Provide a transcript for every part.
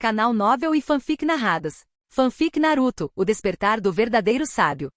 Canal Novel e Fanfic Narradas. Fanfic Naruto, o despertar do verdadeiro sábio.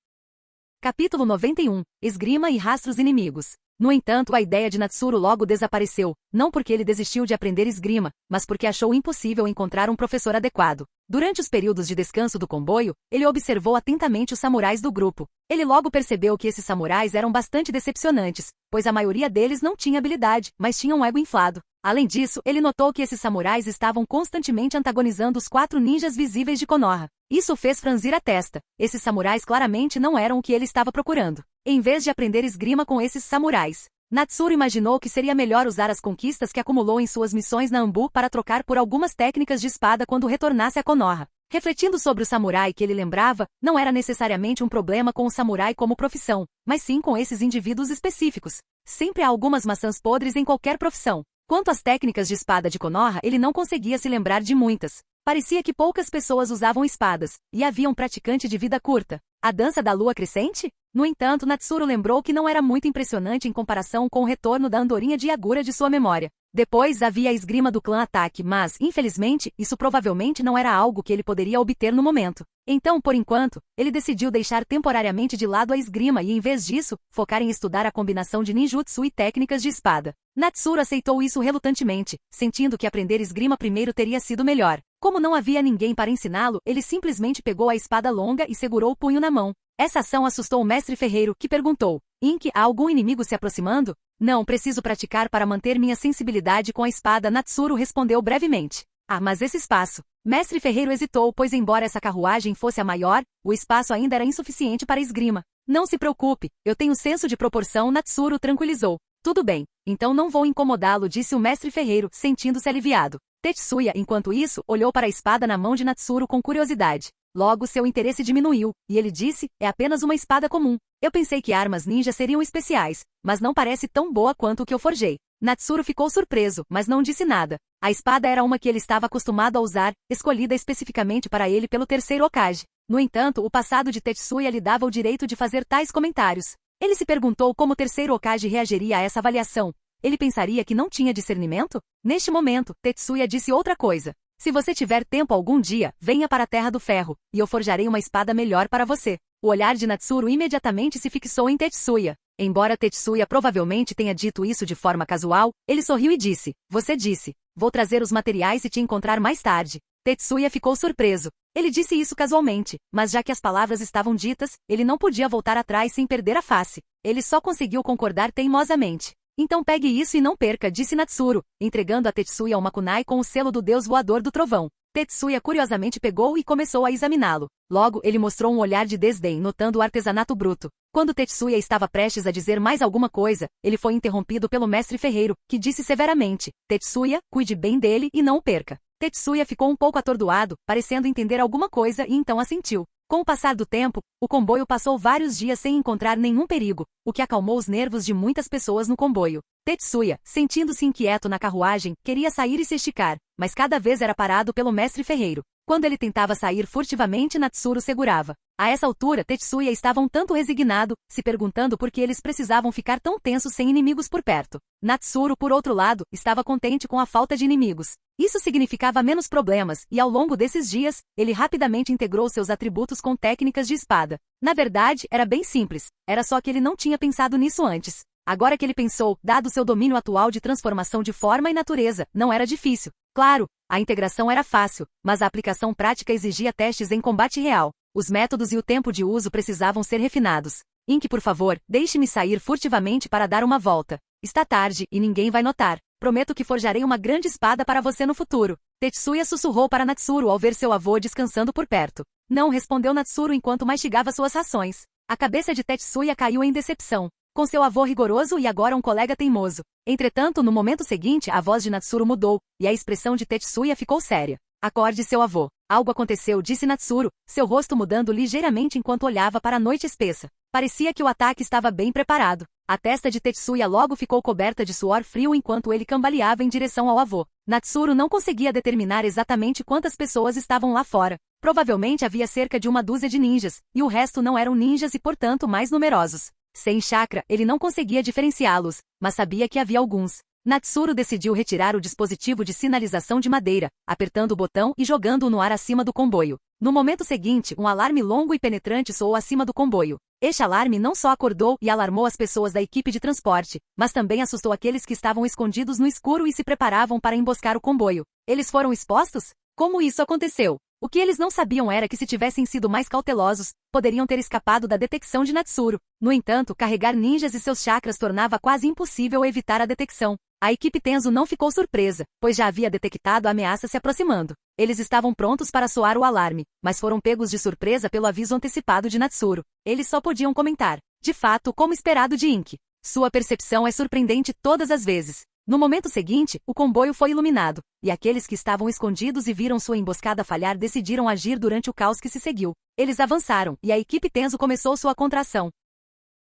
Capítulo 91. Esgrima e rastros inimigos. No entanto, a ideia de Natsuru logo desapareceu, não porque ele desistiu de aprender esgrima, mas porque achou impossível encontrar um professor adequado. Durante os períodos de descanso do comboio, ele observou atentamente os samurais do grupo. Ele logo percebeu que esses samurais eram bastante decepcionantes, pois a maioria deles não tinha habilidade, mas tinha um ego inflado. Além disso, ele notou que esses samurais estavam constantemente antagonizando os 4 ninjas visíveis de Konoha. Isso o fez franzir a testa. Esses samurais claramente não eram o que ele estava procurando. Em vez de aprender esgrima com esses samurais, Natsuru imaginou que seria melhor usar as conquistas que acumulou em suas missões na Anbu para trocar por algumas técnicas de espada quando retornasse a Konoha. Refletindo sobre o samurai que ele lembrava, não era necessariamente um problema com o samurai como profissão, mas sim com esses indivíduos específicos. Sempre há algumas maçãs podres em qualquer profissão. Quanto às técnicas de espada de Konoha, ele não conseguia se lembrar de muitas. Parecia que poucas pessoas usavam espadas, e havia um praticante de vida curta. A dança da lua crescente? No entanto, Natsuru lembrou que não era muito impressionante em comparação com o retorno da andorinha de Yagura de sua memória. Depois havia a esgrima do clã Ataque, mas, infelizmente, isso provavelmente não era algo que ele poderia obter no momento. Então, por enquanto, ele decidiu deixar temporariamente de lado a esgrima e, em vez disso, focar em estudar a combinação de ninjutsu e técnicas de espada. Natsuru aceitou isso relutantemente, sentindo que aprender esgrima primeiro teria sido melhor. Como não havia ninguém para ensiná-lo, ele simplesmente pegou a espada longa e segurou o punho na mão. Essa ação assustou o mestre ferreiro, que perguntou: Inki, há algum inimigo se aproximando? Não, preciso praticar para manter minha sensibilidade com a espada, Natsuru respondeu brevemente. Ah, mas esse espaço. Mestre ferreiro hesitou, pois embora essa carruagem fosse a maior, o espaço ainda era insuficiente para a esgrima. Não se preocupe, eu tenho senso de proporção, Natsuru tranquilizou. Tudo bem, então não vou incomodá-lo, disse o mestre ferreiro, sentindo-se aliviado. Tetsuya, enquanto isso, olhou para a espada na mão de Natsuru com curiosidade. Logo seu interesse diminuiu, e ele disse, é apenas uma espada comum. Eu pensei que armas ninja seriam especiais, mas não parece tão boa quanto o que eu forjei. Natsuru ficou surpreso, mas não disse nada. A espada era uma que ele estava acostumado a usar, escolhida especificamente para ele pelo terceiro Hokage. No entanto, o passado de Tetsuya lhe dava o direito de fazer tais comentários. Ele se perguntou como o terceiro Hokage reagiria a essa avaliação. Ele pensaria que não tinha discernimento? Neste momento, Tetsuya disse outra coisa. Se você tiver tempo algum dia, venha para a Terra do Ferro, e eu forjarei uma espada melhor para você. O olhar de Natsuru imediatamente se fixou em Tetsuya. Embora Tetsuya provavelmente tenha dito isso de forma casual, ele sorriu e disse, você disse, vou trazer os materiais e te encontrar mais tarde. Tetsuya ficou surpreso. Ele disse isso casualmente, mas já que as palavras estavam ditas, ele não podia voltar atrás sem perder a face. Ele só conseguiu concordar teimosamente. Então pegue isso e não perca, disse Natsuru, entregando a Tetsuya uma kunai com o selo do deus voador do trovão. Tetsuya curiosamente pegou e começou a examiná-lo. Logo, ele mostrou um olhar de desdém, notando o artesanato bruto. Quando Tetsuya estava prestes a dizer mais alguma coisa, ele foi interrompido pelo mestre ferreiro, que disse severamente, Tetsuya, cuide bem dele e não o perca. Tetsuya ficou um pouco atordoado, parecendo entender alguma coisa e então assentiu. Com o passar do tempo, o comboio passou vários dias sem encontrar nenhum perigo, o que acalmou os nervos de muitas pessoas no comboio. Tetsuya, sentindo-se inquieto na carruagem, queria sair e se esticar, mas cada vez era parado pelo mestre ferreiro. Quando ele tentava sair furtivamente, Natsuru segurava. A essa altura, Tetsuya estava um tanto resignado, se perguntando por que eles precisavam ficar tão tensos sem inimigos por perto. Natsuru, por outro lado, estava contente com a falta de inimigos. Isso significava menos problemas, e ao longo desses dias, ele rapidamente integrou seus atributos com técnicas de espada. Na verdade, era bem simples, era só que ele não tinha pensado nisso antes. Agora que ele pensou, dado seu domínio atual de transformação de forma e natureza, não era difícil. Claro, a integração era fácil, mas a aplicação prática exigia testes em combate real. Os métodos e o tempo de uso precisavam ser refinados. Inki, por favor, deixe-me sair furtivamente para dar uma volta. Está tarde, e ninguém vai notar. Prometo que forjarei uma grande espada para você no futuro. Tetsuya sussurrou para Natsuru ao ver seu avô descansando por perto. Não, respondeu Natsuru enquanto mastigava suas rações. A cabeça de Tetsuya caiu em decepção. Com seu avô rigoroso e agora um colega teimoso. Entretanto, no momento seguinte, a voz de Natsuru mudou, e a expressão de Tetsuya ficou séria. Acorde seu avô. Algo aconteceu, disse Natsuru, seu rosto mudando ligeiramente enquanto olhava para a noite espessa. Parecia que o ataque estava bem preparado. A testa de Tetsuya logo ficou coberta de suor frio enquanto ele cambaleava em direção ao avô. Natsuru não conseguia determinar exatamente quantas pessoas estavam lá fora. Provavelmente havia cerca de 1 dúzia de ninjas, e o resto não eram ninjas e portanto mais numerosos. Sem chakra, ele não conseguia diferenciá-los, mas sabia que havia alguns. Natsuru decidiu retirar o dispositivo de sinalização de madeira, apertando o botão e jogando-o no ar acima do comboio. No momento seguinte, um alarme longo e penetrante soou acima do comboio. Este alarme não só acordou e alarmou as pessoas da equipe de transporte, mas também assustou aqueles que estavam escondidos no escuro e se preparavam para emboscar o comboio. Eles foram expostos? Como isso aconteceu? O que eles não sabiam era que se tivessem sido mais cautelosos, poderiam ter escapado da detecção de Natsuru. No entanto, carregar ninjas e seus chakras tornava quase impossível evitar a detecção. A equipe Tenzo não ficou surpresa, pois já havia detectado a ameaça se aproximando. Eles estavam prontos para soar o alarme, mas foram pegos de surpresa pelo aviso antecipado de Natsuru. Eles só podiam comentar. De fato, como esperado de Ink. Sua percepção é surpreendente todas as vezes. No momento seguinte, o comboio foi iluminado, e aqueles que estavam escondidos e viram sua emboscada falhar decidiram agir durante o caos que se seguiu. Eles avançaram, e a equipe Tenzo começou sua contração.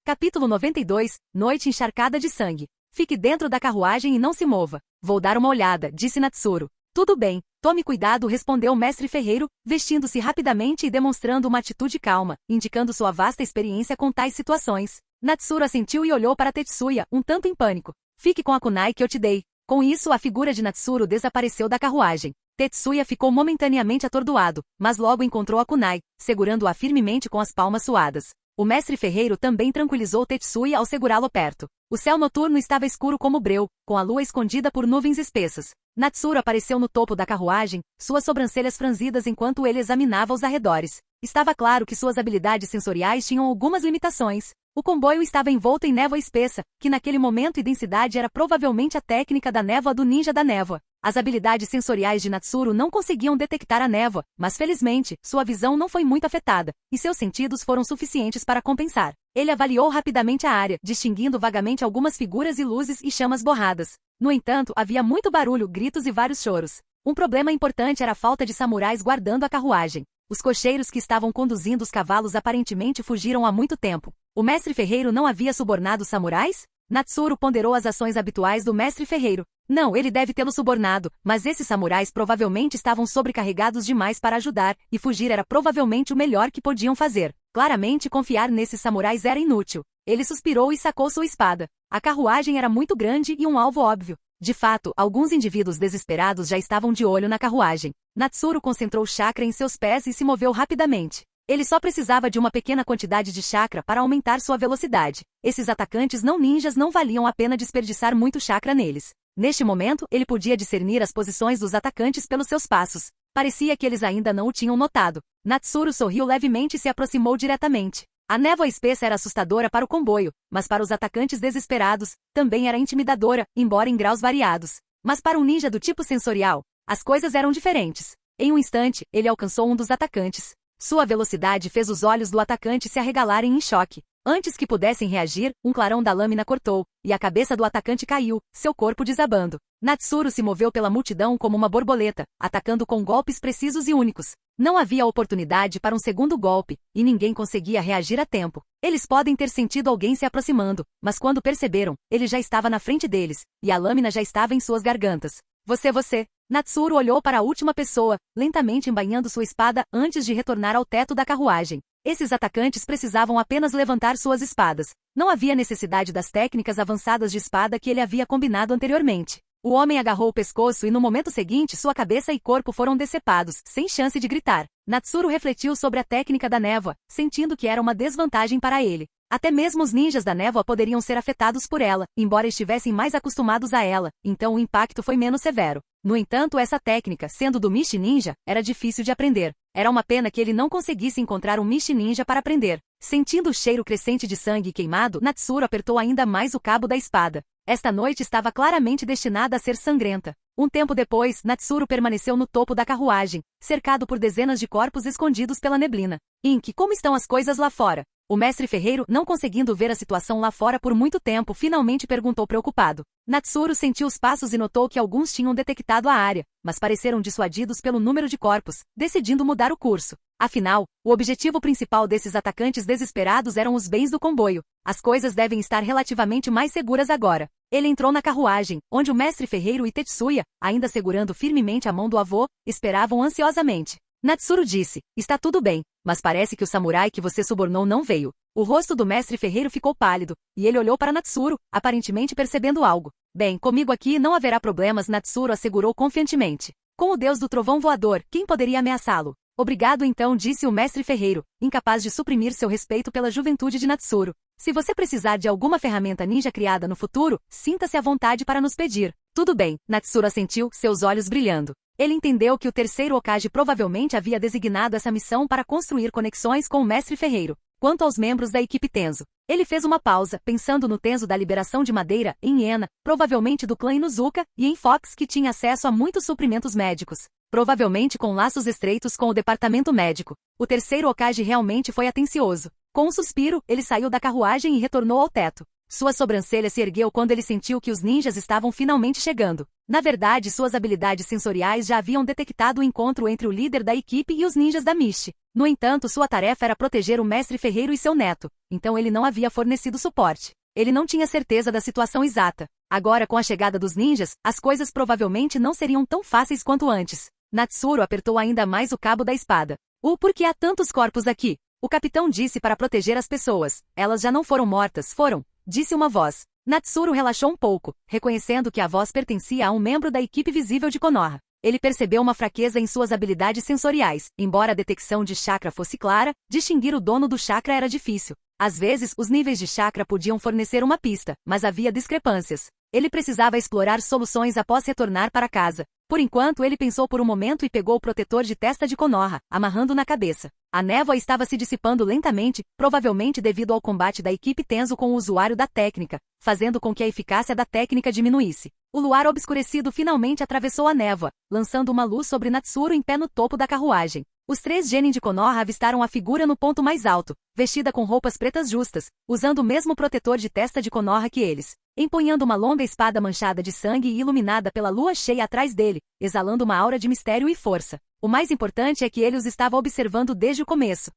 Capítulo 92, Noite encharcada de sangue. Fique dentro da carruagem e não se mova. Vou dar uma olhada, disse Natsuru. Tudo bem, tome cuidado, respondeu o mestre ferreiro, vestindo-se rapidamente e demonstrando uma atitude calma, indicando sua vasta experiência com tais situações. Natsuru assentiu e olhou para Tetsuya, um tanto em pânico. Fique com a kunai que eu te dei. Com isso, a figura de Natsuru desapareceu da carruagem. Tetsuya ficou momentaneamente atordoado, mas logo encontrou a kunai, segurando-a firmemente com as palmas suadas. O mestre ferreiro também tranquilizou Tetsuya ao segurá-lo perto. O céu noturno estava escuro como breu, com a lua escondida por nuvens espessas. Natsuru apareceu no topo da carruagem, suas sobrancelhas franzidas enquanto ele examinava os arredores. Estava claro que suas habilidades sensoriais tinham algumas limitações. O comboio estava envolto em névoa espessa, que naquele momento e densidade era provavelmente a técnica da névoa do ninja da névoa. As habilidades sensoriais de Natsuru não conseguiam detectar a névoa, mas felizmente, sua visão não foi muito afetada, e seus sentidos foram suficientes para compensar. Ele avaliou rapidamente a área, distinguindo vagamente algumas figuras e luzes e chamas borradas. No entanto, havia muito barulho, gritos e vários choros. Um problema importante era a falta de samurais guardando a carruagem. Os cocheiros que estavam conduzindo os cavalos aparentemente fugiram há muito tempo. O mestre ferreiro não havia subornado os samurais? Natsuru ponderou as ações habituais do mestre ferreiro. Não, ele deve tê-lo subornado, mas esses samurais provavelmente estavam sobrecarregados demais para ajudar, e fugir era provavelmente o melhor que podiam fazer. Claramente, confiar nesses samurais era inútil. Ele suspirou e sacou sua espada. A carruagem era muito grande e um alvo óbvio. De fato, alguns indivíduos desesperados já estavam de olho na carruagem. Natsuru concentrou chakra em seus pés e se moveu rapidamente. Ele só precisava de uma pequena quantidade de chakra para aumentar sua velocidade. Esses atacantes não ninjas não valiam a pena desperdiçar muito chakra neles. Neste momento, ele podia discernir as posições dos atacantes pelos seus passos. Parecia que eles ainda não o tinham notado. Natsuru sorriu levemente e se aproximou diretamente. A névoa espessa era assustadora para o comboio, mas para os atacantes desesperados, também era intimidadora, embora em graus variados. Mas para um ninja do tipo sensorial, as coisas eram diferentes. Em um instante, ele alcançou um dos atacantes. Sua velocidade fez os olhos do atacante se arregalarem em choque. Antes que pudessem reagir, um clarão da lâmina cortou, e a cabeça do atacante caiu, seu corpo desabando. Natsuru se moveu pela multidão como uma borboleta, atacando com golpes precisos e únicos. Não havia oportunidade para um segundo golpe, e ninguém conseguia reagir a tempo. Eles podem ter sentido alguém se aproximando, mas quando perceberam, ele já estava na frente deles, e a lâmina já estava em suas gargantas. Você. Natsuru olhou para a última pessoa, lentamente embainhando sua espada antes de retornar ao teto da carruagem. Esses atacantes precisavam apenas levantar suas espadas. Não havia necessidade das técnicas avançadas de espada que ele havia combinado anteriormente. O homem agarrou o pescoço e no momento seguinte sua cabeça e corpo foram decepados, sem chance de gritar. Natsuru refletiu sobre a técnica da névoa, sentindo que era uma desvantagem para ele. Até mesmo os ninjas da névoa poderiam ser afetados por ela, embora estivessem mais acostumados a ela, então o impacto foi menos severo. No entanto, essa técnica, sendo do Mishi Ninja, era difícil de aprender. Era uma pena que ele não conseguisse encontrar um Mishi Ninja para aprender. Sentindo o cheiro crescente de sangue queimado, Natsuru apertou ainda mais o cabo da espada. Esta noite estava claramente destinada a ser sangrenta. Um tempo depois, Natsuru permaneceu no topo da carruagem, cercado por dezenas de corpos escondidos pela neblina. Ink, como estão as coisas lá fora? O mestre ferreiro, não conseguindo ver a situação lá fora por muito tempo, finalmente perguntou preocupado. Natsuru sentiu os passos e notou que alguns tinham detectado a área, mas pareceram dissuadidos pelo número de corpos, decidindo mudar o curso. Afinal, o objetivo principal desses atacantes desesperados eram os bens do comboio. As coisas devem estar relativamente mais seguras agora. Ele entrou na carruagem, onde o mestre ferreiro e Tetsuya, ainda segurando firmemente a mão do avô, esperavam ansiosamente. Natsuru disse, está tudo bem, mas parece que o samurai que você subornou não veio. O rosto do mestre ferreiro ficou pálido, e ele olhou para Natsuru, aparentemente percebendo algo. Bem, comigo aqui não haverá problemas, Natsuru assegurou confiantemente. Com o deus do trovão voador, quem poderia ameaçá-lo? Obrigado então, disse o mestre ferreiro, incapaz de suprimir seu respeito pela juventude de Natsuru. Se você precisar de alguma ferramenta ninja criada no futuro, sinta-se à vontade para nos pedir. Tudo bem, Natsuru assentiu, seus olhos brilhando. Ele entendeu que o terceiro Hokage provavelmente havia designado essa missão para construir conexões com o mestre ferreiro. Quanto aos membros da equipe Tenzo, ele fez uma pausa, pensando no Tenzo da liberação de madeira, em Iena, provavelmente do clã Inuzuka, e em Fox que tinha acesso a muitos suprimentos médicos, provavelmente com laços estreitos com o departamento médico. O terceiro Hokage realmente foi atencioso. Com um suspiro, ele saiu da carruagem e retornou ao teto. Sua sobrancelha se ergueu quando ele sentiu que os ninjas estavam finalmente chegando. Na verdade, suas habilidades sensoriais já haviam detectado o encontro entre o líder da equipe e os ninjas da Mishi. No entanto, sua tarefa era proteger o mestre ferreiro e seu neto, então ele não havia fornecido suporte. Ele não tinha certeza da situação exata. Agora, com a chegada dos ninjas, as coisas provavelmente não seriam tão fáceis quanto antes. Natsuru apertou ainda mais o cabo da espada. Por que há tantos corpos aqui? O capitão disse para proteger as pessoas. Elas já não foram mortas, foram? Disse uma voz. Natsuru relaxou um pouco, reconhecendo que a voz pertencia a um membro da equipe visível de Konoha. Ele percebeu uma fraqueza em suas habilidades sensoriais. Embora a detecção de chakra fosse clara, distinguir o dono do chakra era difícil. Às vezes, os níveis de chakra podiam fornecer uma pista, mas havia discrepâncias. Ele precisava explorar soluções após retornar para casa. Por enquanto, ele pensou por um momento e pegou o protetor de testa de Konoha, amarrando na cabeça. A névoa estava se dissipando lentamente, provavelmente devido ao combate da equipe Tenzo com o usuário da técnica, fazendo com que a eficácia da técnica diminuísse. O luar obscurecido finalmente atravessou a névoa, lançando uma luz sobre Natsuru em pé no topo da carruagem. Os 3 genin de Konoha avistaram a figura no ponto mais alto, vestida com roupas pretas justas, usando o mesmo protetor de testa de Konoha que eles, empunhando uma longa espada manchada de sangue e iluminada pela lua cheia atrás dele, exalando uma aura de mistério e força. O mais importante é que ele os estava observando desde o começo.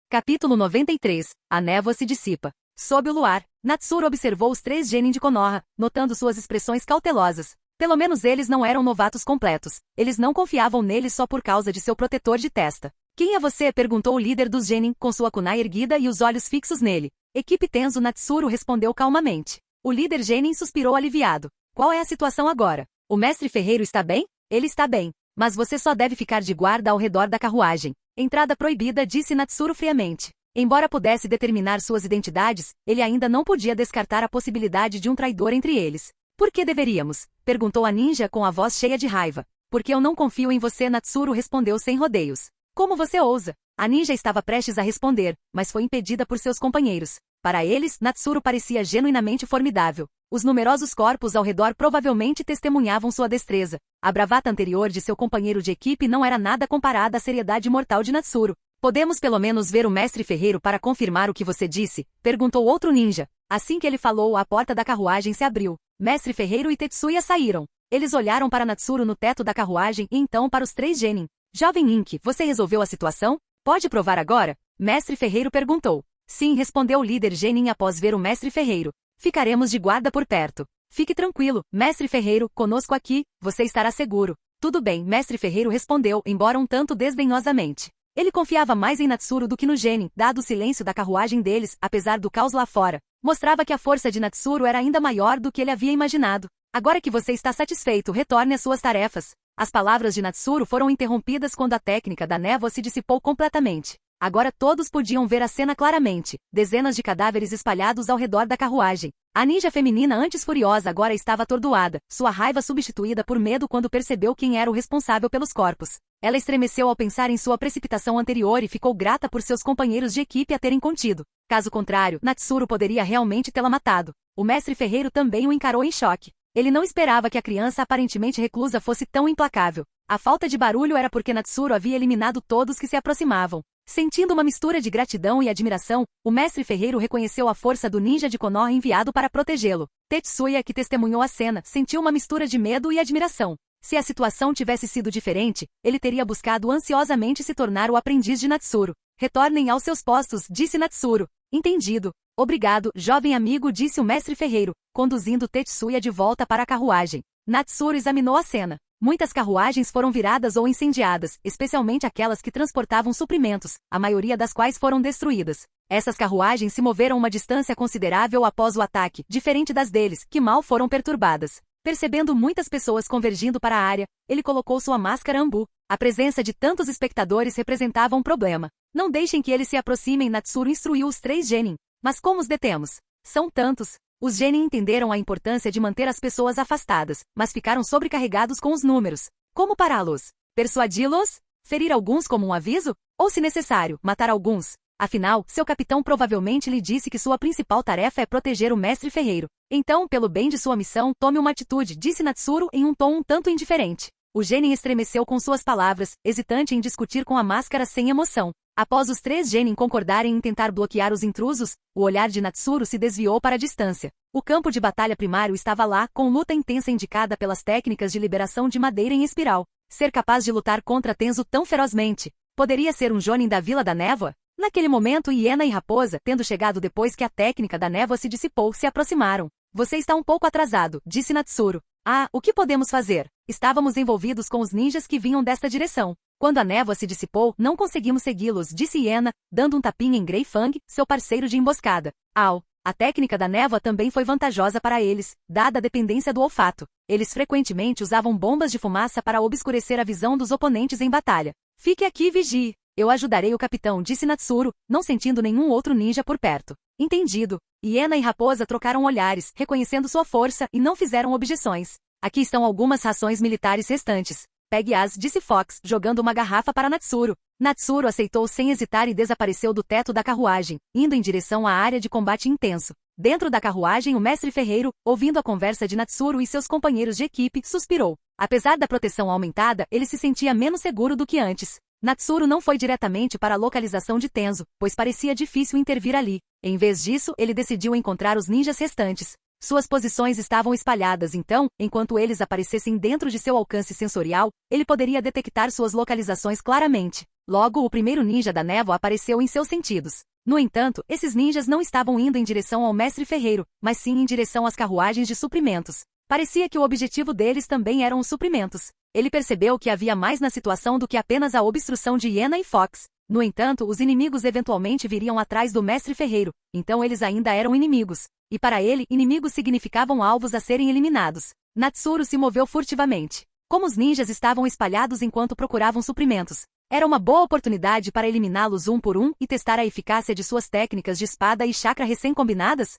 Capítulo 93. A névoa se dissipa. Sob o luar, Natsuru observou os 3 genin de Konoha, notando suas expressões cautelosas. Pelo menos eles não eram novatos completos. Eles não confiavam neles só por causa de seu protetor de testa. Quem é você? Perguntou o líder dos genin, com sua kunai erguida e os olhos fixos nele. Equipe Tenzo. Natsuru respondeu calmamente. O líder genin suspirou aliviado. Qual é a situação agora? O mestre ferreiro está bem? Ele está bem. Mas você só deve ficar de guarda ao redor da carruagem. Entrada proibida, disse Natsuru friamente. Embora pudesse determinar suas identidades, ele ainda não podia descartar a possibilidade de um traidor entre eles. Por que deveríamos? Perguntou a ninja com a voz cheia de raiva. Porque eu não confio em você, Natsuru respondeu sem rodeios. Como você ousa? A ninja estava prestes a responder, mas foi impedida por seus companheiros. Para eles, Natsuru parecia genuinamente formidável. Os numerosos corpos ao redor provavelmente testemunhavam sua destreza. A bravata anterior de seu companheiro de equipe não era nada comparada à seriedade mortal de Natsuru. Podemos pelo menos ver o mestre ferreiro para confirmar o que você disse? Perguntou outro ninja. Assim que ele falou, a porta da carruagem se abriu. Mestre ferreiro e Tetsuya saíram. Eles olharam para Natsuru no teto da carruagem e então para os 3 genin. Jovem Ink, você resolveu a situação? Pode provar agora? Mestre ferreiro perguntou. Sim, respondeu o líder genin após ver o mestre ferreiro. Ficaremos de guarda por perto. Fique tranquilo, mestre ferreiro, conosco aqui, você estará seguro. Tudo bem, mestre ferreiro respondeu, embora um tanto desdenhosamente. Ele confiava mais em Natsuru do que no genin, dado o silêncio da carruagem deles, apesar do caos lá fora. Mostrava que a força de Natsuru era ainda maior do que ele havia imaginado. Agora que você está satisfeito, retorne às suas tarefas. As palavras de Natsuru foram interrompidas quando a técnica da névoa se dissipou completamente. Agora todos podiam ver a cena claramente, dezenas de cadáveres espalhados ao redor da carruagem. A ninja feminina antes furiosa agora estava atordoada, sua raiva substituída por medo quando percebeu quem era o responsável pelos corpos. Ela estremeceu ao pensar em sua precipitação anterior e ficou grata por seus companheiros de equipe a terem contido. Caso contrário, Natsuru poderia realmente tê-la matado. O mestre ferreiro também o encarou em choque. Ele não esperava que a criança aparentemente reclusa fosse tão implacável. A falta de barulho era porque Natsuru havia eliminado todos que se aproximavam. Sentindo uma mistura de gratidão e admiração, o mestre ferreiro reconheceu a força do ninja de Konoha enviado para protegê-lo. Tetsuya, que testemunhou a cena, sentiu uma mistura de medo e admiração. Se a situação tivesse sido diferente, ele teria buscado ansiosamente se tornar o aprendiz de Natsuru. Retornem aos seus postos, disse Natsuru. Entendido. Obrigado, jovem amigo, disse o mestre ferreiro, conduzindo Tetsuya de volta para a carruagem. Natsuru examinou a cena. Muitas carruagens foram viradas ou incendiadas, especialmente aquelas que transportavam suprimentos, a maioria das quais foram destruídas. Essas carruagens se moveram uma distância considerável após o ataque, diferente das deles, que mal foram perturbadas. Percebendo muitas pessoas convergindo para a área, ele colocou sua máscara Ambu. A presença de tantos espectadores representava um problema. Não deixem que eles se aproximem, Natsuru instruiu os 3 genin. Mas como os detemos? São tantos. Os genin entenderam a importância de manter as pessoas afastadas, mas ficaram sobrecarregados com os números. Como pará-los? Persuadi-los? Ferir alguns como um aviso? Ou, se necessário, matar alguns? Afinal, seu capitão provavelmente lhe disse que sua principal tarefa é proteger o mestre ferreiro. Então, pelo bem de sua missão, tome uma atitude, disse Natsuru em um tom um tanto indiferente. O genin estremeceu com suas palavras, hesitante em discutir com a máscara sem emoção. Após os 3 genin concordarem em tentar bloquear os intrusos, o olhar de Natsuru se desviou para a distância. O campo de batalha primário estava lá, com luta intensa indicada pelas técnicas de liberação de madeira em espiral. Ser capaz de lutar contra Tenzo tão ferozmente. Poderia ser um jonin da Vila da Névoa? Naquele momento, Hiena e Raposa, tendo chegado depois que a técnica da névoa se dissipou, se aproximaram. Você está um pouco atrasado, disse Natsuru. Ah, o que podemos fazer? Estávamos envolvidos com os ninjas que vinham desta direção. Quando a névoa se dissipou, não conseguimos segui-los, disse Hiena, dando um tapinha em Grey Fang, seu parceiro de emboscada. Au! A técnica da névoa também foi vantajosa para eles, dada a dependência do olfato. Eles frequentemente usavam bombas de fumaça para obscurecer a visão dos oponentes em batalha. Fique aqui e vigie. Eu ajudarei o capitão, disse Natsuru, não sentindo nenhum outro ninja por perto. Entendido. Hiena e Raposa trocaram olhares, reconhecendo sua força, e não fizeram objeções. Aqui estão algumas rações militares restantes. Pegue-as, disse Fox, jogando uma garrafa para Natsuru. Natsuru aceitou sem hesitar e desapareceu do teto da carruagem, indo em direção à área de combate intenso. Dentro da carruagem, o mestre ferreiro, ouvindo a conversa de Natsuru e seus companheiros de equipe, suspirou. Apesar da proteção aumentada, ele se sentia menos seguro do que antes. Natsuru não foi diretamente para a localização de Tenzo, pois parecia difícil intervir ali. Em vez disso, ele decidiu encontrar os ninjas restantes. Suas posições estavam espalhadas, então, enquanto eles aparecessem dentro de seu alcance sensorial, ele poderia detectar suas localizações claramente. Logo, o primeiro ninja da névoa apareceu em seus sentidos. No entanto, esses ninjas não estavam indo em direção ao mestre ferreiro, mas sim em direção às carruagens de suprimentos. Parecia que o objetivo deles também eram os suprimentos. Ele percebeu que havia mais na situação do que apenas a obstrução de Hiena e Fox. No entanto, os inimigos eventualmente viriam atrás do mestre ferreiro, então eles ainda eram inimigos. E para ele, inimigos significavam alvos a serem eliminados. Natsuru se moveu furtivamente. Como os ninjas estavam espalhados enquanto procuravam suprimentos, era uma boa oportunidade para eliminá-los um por um e testar a eficácia de suas técnicas de espada e chakra recém-combinadas?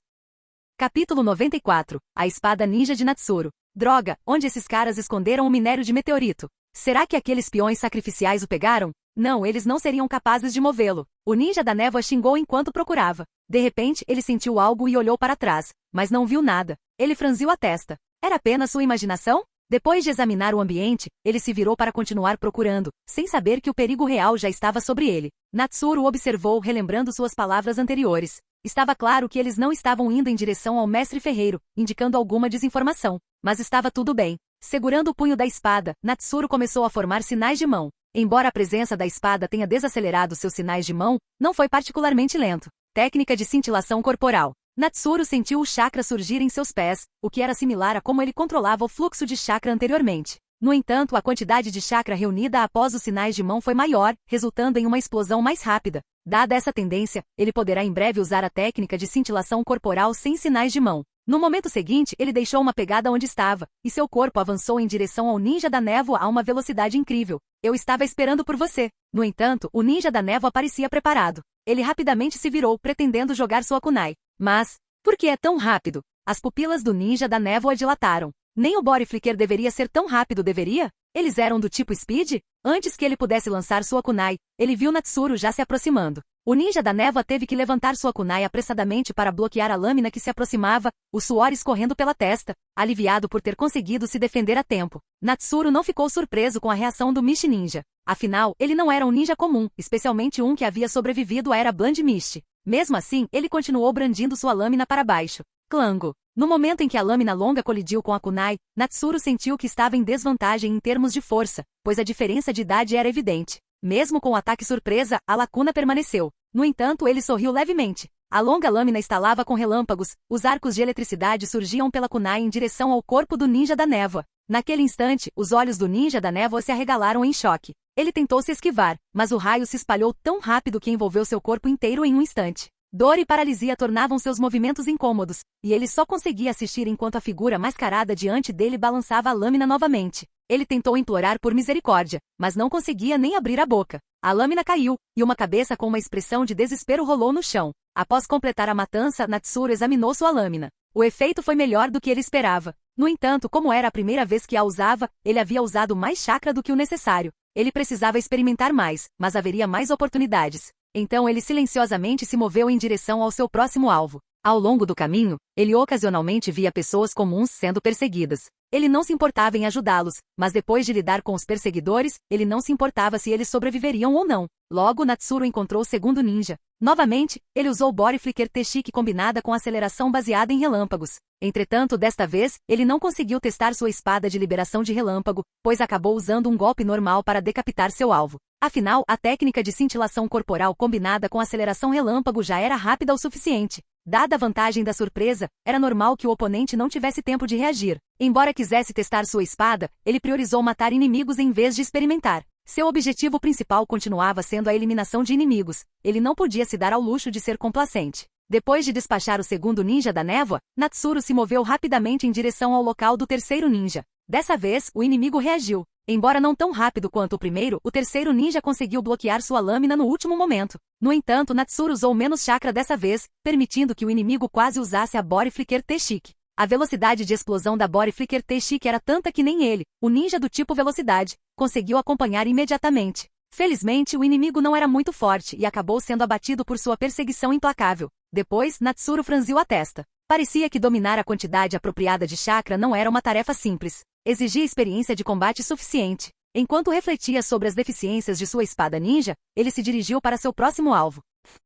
Capítulo 94. A espada ninja de Natsuru. Droga, onde esses caras esconderam o minério de meteorito? Será que aqueles peões sacrificiais o pegaram? Não, eles não seriam capazes de movê-lo. O ninja da névoa xingou enquanto procurava. De repente, ele sentiu algo e olhou para trás, mas não viu nada. Ele franziu a testa. Era apenas sua imaginação? Depois de examinar o ambiente, ele se virou para continuar procurando, sem saber que o perigo real já estava sobre ele. Natsuru o observou, relembrando suas palavras anteriores. Estava claro que eles não estavam indo em direção ao mestre ferreiro, indicando alguma desinformação. Mas estava tudo bem. Segurando o punho da espada, Natsuru começou a formar sinais de mão. Embora a presença da espada tenha desacelerado seus sinais de mão, não foi particularmente lento. Técnica de cintilação corporal. Natsuru sentiu o chakra surgir em seus pés, o que era similar a como ele controlava o fluxo de chakra anteriormente. No entanto, a quantidade de chakra reunida após os sinais de mão foi maior, resultando em uma explosão mais rápida. Dada essa tendência, ele poderá em breve usar a técnica de cintilação corporal sem sinais de mão. No momento seguinte, ele deixou uma pegada onde estava, e seu corpo avançou em direção ao ninja da névoa a uma velocidade incrível. Eu estava esperando por você. No entanto, o ninja da névoa parecia preparado. Ele rapidamente se virou, pretendendo jogar sua kunai. Mas, por que é tão rápido? As pupilas do ninja da névoa dilataram. Nem o body flicker deveria ser tão rápido, deveria? Eles eram do tipo Speed? Antes que ele pudesse lançar sua kunai, ele viu Natsuru já se aproximando. O ninja da névoa teve que levantar sua kunai apressadamente para bloquear a lâmina que se aproximava, o suor escorrendo pela testa, aliviado por ter conseguido se defender a tempo. Natsuru não ficou surpreso com a reação do Mishi Ninja. Afinal, ele não era um ninja comum, especialmente um que havia sobrevivido à era Bland Mishi. Mesmo assim, ele continuou brandindo sua lâmina para baixo. Clango. No momento em que a lâmina longa colidiu com a kunai, Natsuru sentiu que estava em desvantagem em termos de força, pois a diferença de idade era evidente. Mesmo com o ataque surpresa, a lacuna permaneceu. No entanto, ele sorriu levemente. A longa lâmina estalava com relâmpagos, os arcos de eletricidade surgiam pela kunai em direção ao corpo do ninja da névoa. Naquele instante, os olhos do ninja da névoa se arregalaram em choque. Ele tentou se esquivar, mas o raio se espalhou tão rápido que envolveu seu corpo inteiro em um instante. Dor e paralisia tornavam seus movimentos incômodos, e ele só conseguia assistir enquanto a figura mascarada diante dele balançava a lâmina novamente. Ele tentou implorar por misericórdia, mas não conseguia nem abrir a boca. A lâmina caiu, e uma cabeça com uma expressão de desespero rolou no chão. Após completar a matança, Natsuru examinou sua lâmina. O efeito foi melhor do que ele esperava. No entanto, como era a primeira vez que a usava, ele havia usado mais chakra do que o necessário. Ele precisava experimentar mais, mas haveria mais oportunidades. Então ele silenciosamente se moveu em direção ao seu próximo alvo. Ao longo do caminho, ele ocasionalmente via pessoas comuns sendo perseguidas. Ele não se importava em ajudá-los, mas depois de lidar com os perseguidores, ele não se importava se eles sobreviveriam ou não. Logo, Natsuru encontrou o segundo ninja. Novamente, ele usou Body Flicker Technique combinada com aceleração baseada em relâmpagos. Entretanto, desta vez, ele não conseguiu testar sua espada de liberação de relâmpago, pois acabou usando um golpe normal para decapitar seu alvo. Afinal, a técnica de cintilação corporal combinada com aceleração relâmpago já era rápida o suficiente. Dada a vantagem da surpresa, era normal que o oponente não tivesse tempo de reagir. Embora quisesse testar sua espada, ele priorizou matar inimigos em vez de experimentar. Seu objetivo principal continuava sendo a eliminação de inimigos. Ele não podia se dar ao luxo de ser complacente. Depois de despachar o segundo ninja da névoa, Natsuru se moveu rapidamente em direção ao local do terceiro ninja. Dessa vez, o inimigo reagiu. Embora não tão rápido quanto o primeiro, o terceiro ninja conseguiu bloquear sua lâmina no último momento. No entanto, Natsuru usou menos chakra dessa vez, permitindo que o inimigo quase usasse a Body Flicker Technique. A velocidade de explosão da Body Flicker Technique era tanta que nem ele, o ninja do tipo velocidade, conseguiu acompanhar imediatamente. Felizmente, o inimigo não era muito forte e acabou sendo abatido por sua perseguição implacável. Depois, Natsuru franziu a testa. Parecia que dominar a quantidade apropriada de chakra não era uma tarefa simples. Exigia experiência de combate suficiente. Enquanto refletia sobre as deficiências de sua espada ninja, ele se dirigiu para seu próximo alvo.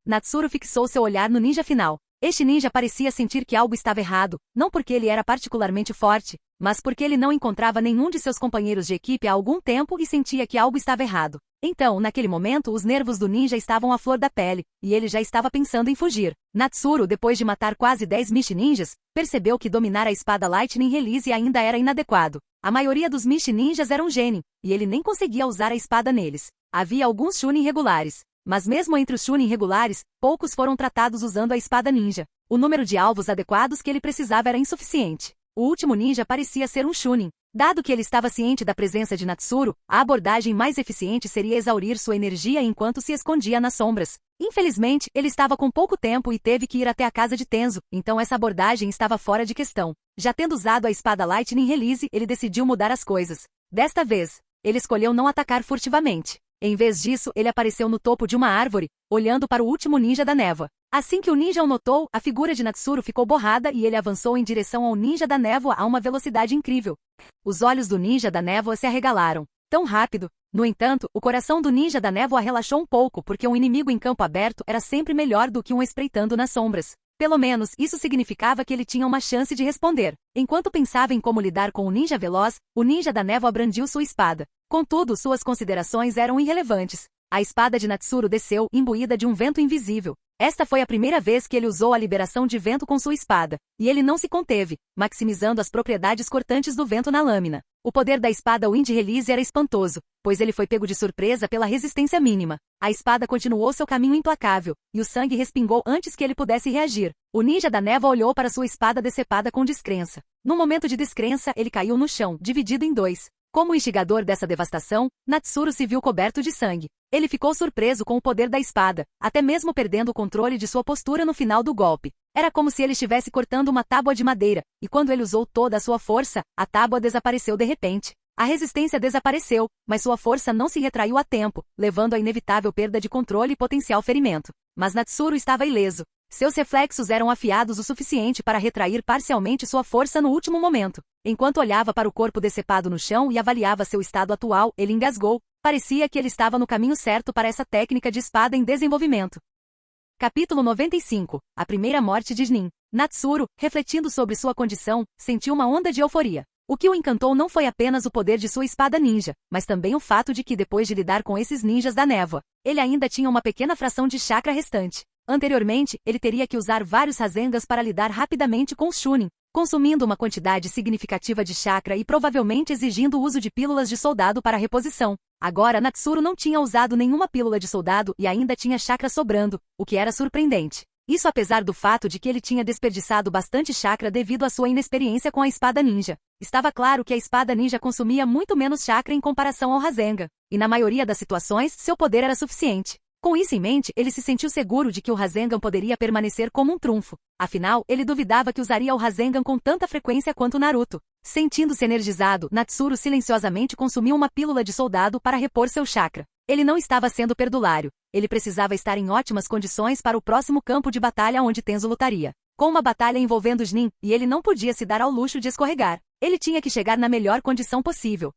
Natsuru fixou seu olhar no ninja final. Este ninja parecia sentir que algo estava errado, não porque ele era particularmente forte, mas porque ele não encontrava nenhum de seus companheiros de equipe há algum tempo e sentia que algo estava errado. Então, naquele momento, os nervos do ninja estavam à flor da pele, e ele já estava pensando em fugir. Natsuru, depois de matar quase 10 Mishi Ninjas, percebeu que dominar a espada Lightning Release ainda era inadequado. A maioria dos Mishi Ninjas eram Genin, e ele nem conseguia usar a espada neles. Havia alguns Chunin regulares. Mas mesmo entre os Chunin regulares, poucos foram tratados usando a espada ninja. O número de alvos adequados que ele precisava era insuficiente. O último ninja parecia ser um Chunin. Dado que ele estava ciente da presença de Natsuru, a abordagem mais eficiente seria exaurir sua energia enquanto se escondia nas sombras. Infelizmente, ele estava com pouco tempo e teve que ir até a casa de Tenzo, então essa abordagem estava fora de questão. Já tendo usado a espada Lightning Release, ele decidiu mudar as coisas. Desta vez, ele escolheu não atacar furtivamente. Em vez disso, ele apareceu no topo de uma árvore, olhando para o último ninja da névoa. Assim que o ninja o notou, a figura de Natsuru ficou borrada e ele avançou em direção ao ninja da névoa a uma velocidade incrível. Os olhos do ninja da névoa se arregalaram. Tão rápido! No entanto, o coração do ninja da névoa relaxou um pouco porque um inimigo em campo aberto era sempre melhor do que um espreitando nas sombras. Pelo menos, isso significava que ele tinha uma chance de responder. Enquanto pensava em como lidar com o ninja veloz, o ninja da névoa brandiu sua espada. Contudo, suas considerações eram irrelevantes. A espada de Natsuru desceu, imbuída de um vento invisível. Esta foi a primeira vez que ele usou a liberação de vento com sua espada, e ele não se conteve, maximizando as propriedades cortantes do vento na lâmina. O poder da espada Wind Release era espantoso, pois ele foi pego de surpresa pela resistência mínima. A espada continuou seu caminho implacável, e o sangue respingou antes que ele pudesse reagir. O ninja da névoa olhou para sua espada decepada com descrença. No momento de descrença, ele caiu no chão, dividido em dois. Como instigador dessa devastação, Natsuru se viu coberto de sangue. Ele ficou surpreso com o poder da espada, até mesmo perdendo o controle de sua postura no final do golpe. Era como se ele estivesse cortando uma tábua de madeira, e quando ele usou toda a sua força, a tábua desapareceu de repente. A resistência desapareceu, mas sua força não se retraiu a tempo, levando à inevitável perda de controle e potencial ferimento. Mas Natsuru estava ileso. Seus reflexos eram afiados o suficiente para retrair parcialmente sua força no último momento. Enquanto olhava para o corpo decepado no chão e avaliava seu estado atual, ele engasgou. Parecia que ele estava no caminho certo para essa técnica de espada em desenvolvimento. Capítulo 95. A primeira morte de Jnin. Natsuru, refletindo sobre sua condição, sentiu uma onda de euforia. O que o encantou não foi apenas o poder de sua espada ninja, mas também o fato de que depois de lidar com esses ninjas da névoa, ele ainda tinha uma pequena fração de chakra restante. Anteriormente, ele teria que usar vários Rasengas para lidar rapidamente com os Chunin, consumindo uma quantidade significativa de chakra e provavelmente exigindo o uso de pílulas de soldado para reposição. Agora Natsuru não tinha usado nenhuma pílula de soldado e ainda tinha chakra sobrando, o que era surpreendente. Isso apesar do fato de que ele tinha desperdiçado bastante chakra devido à sua inexperiência com a espada ninja. Estava claro que a espada ninja consumia muito menos chakra em comparação ao Rasengan, e na maioria das situações seu poder era suficiente. Com isso em mente, ele se sentiu seguro de que o Rasengan poderia permanecer como um trunfo. Afinal, ele duvidava que usaria o Rasengan com tanta frequência quanto Naruto. Sentindo-se energizado, Natsuru silenciosamente consumiu uma pílula de soldado para repor seu chakra. Ele não estava sendo perdulário. Ele precisava estar em ótimas condições para o próximo campo de batalha onde Tenzo lutaria. Com uma batalha envolvendo os Nin, e ele não podia se dar ao luxo de escorregar. Ele tinha que chegar na melhor condição possível.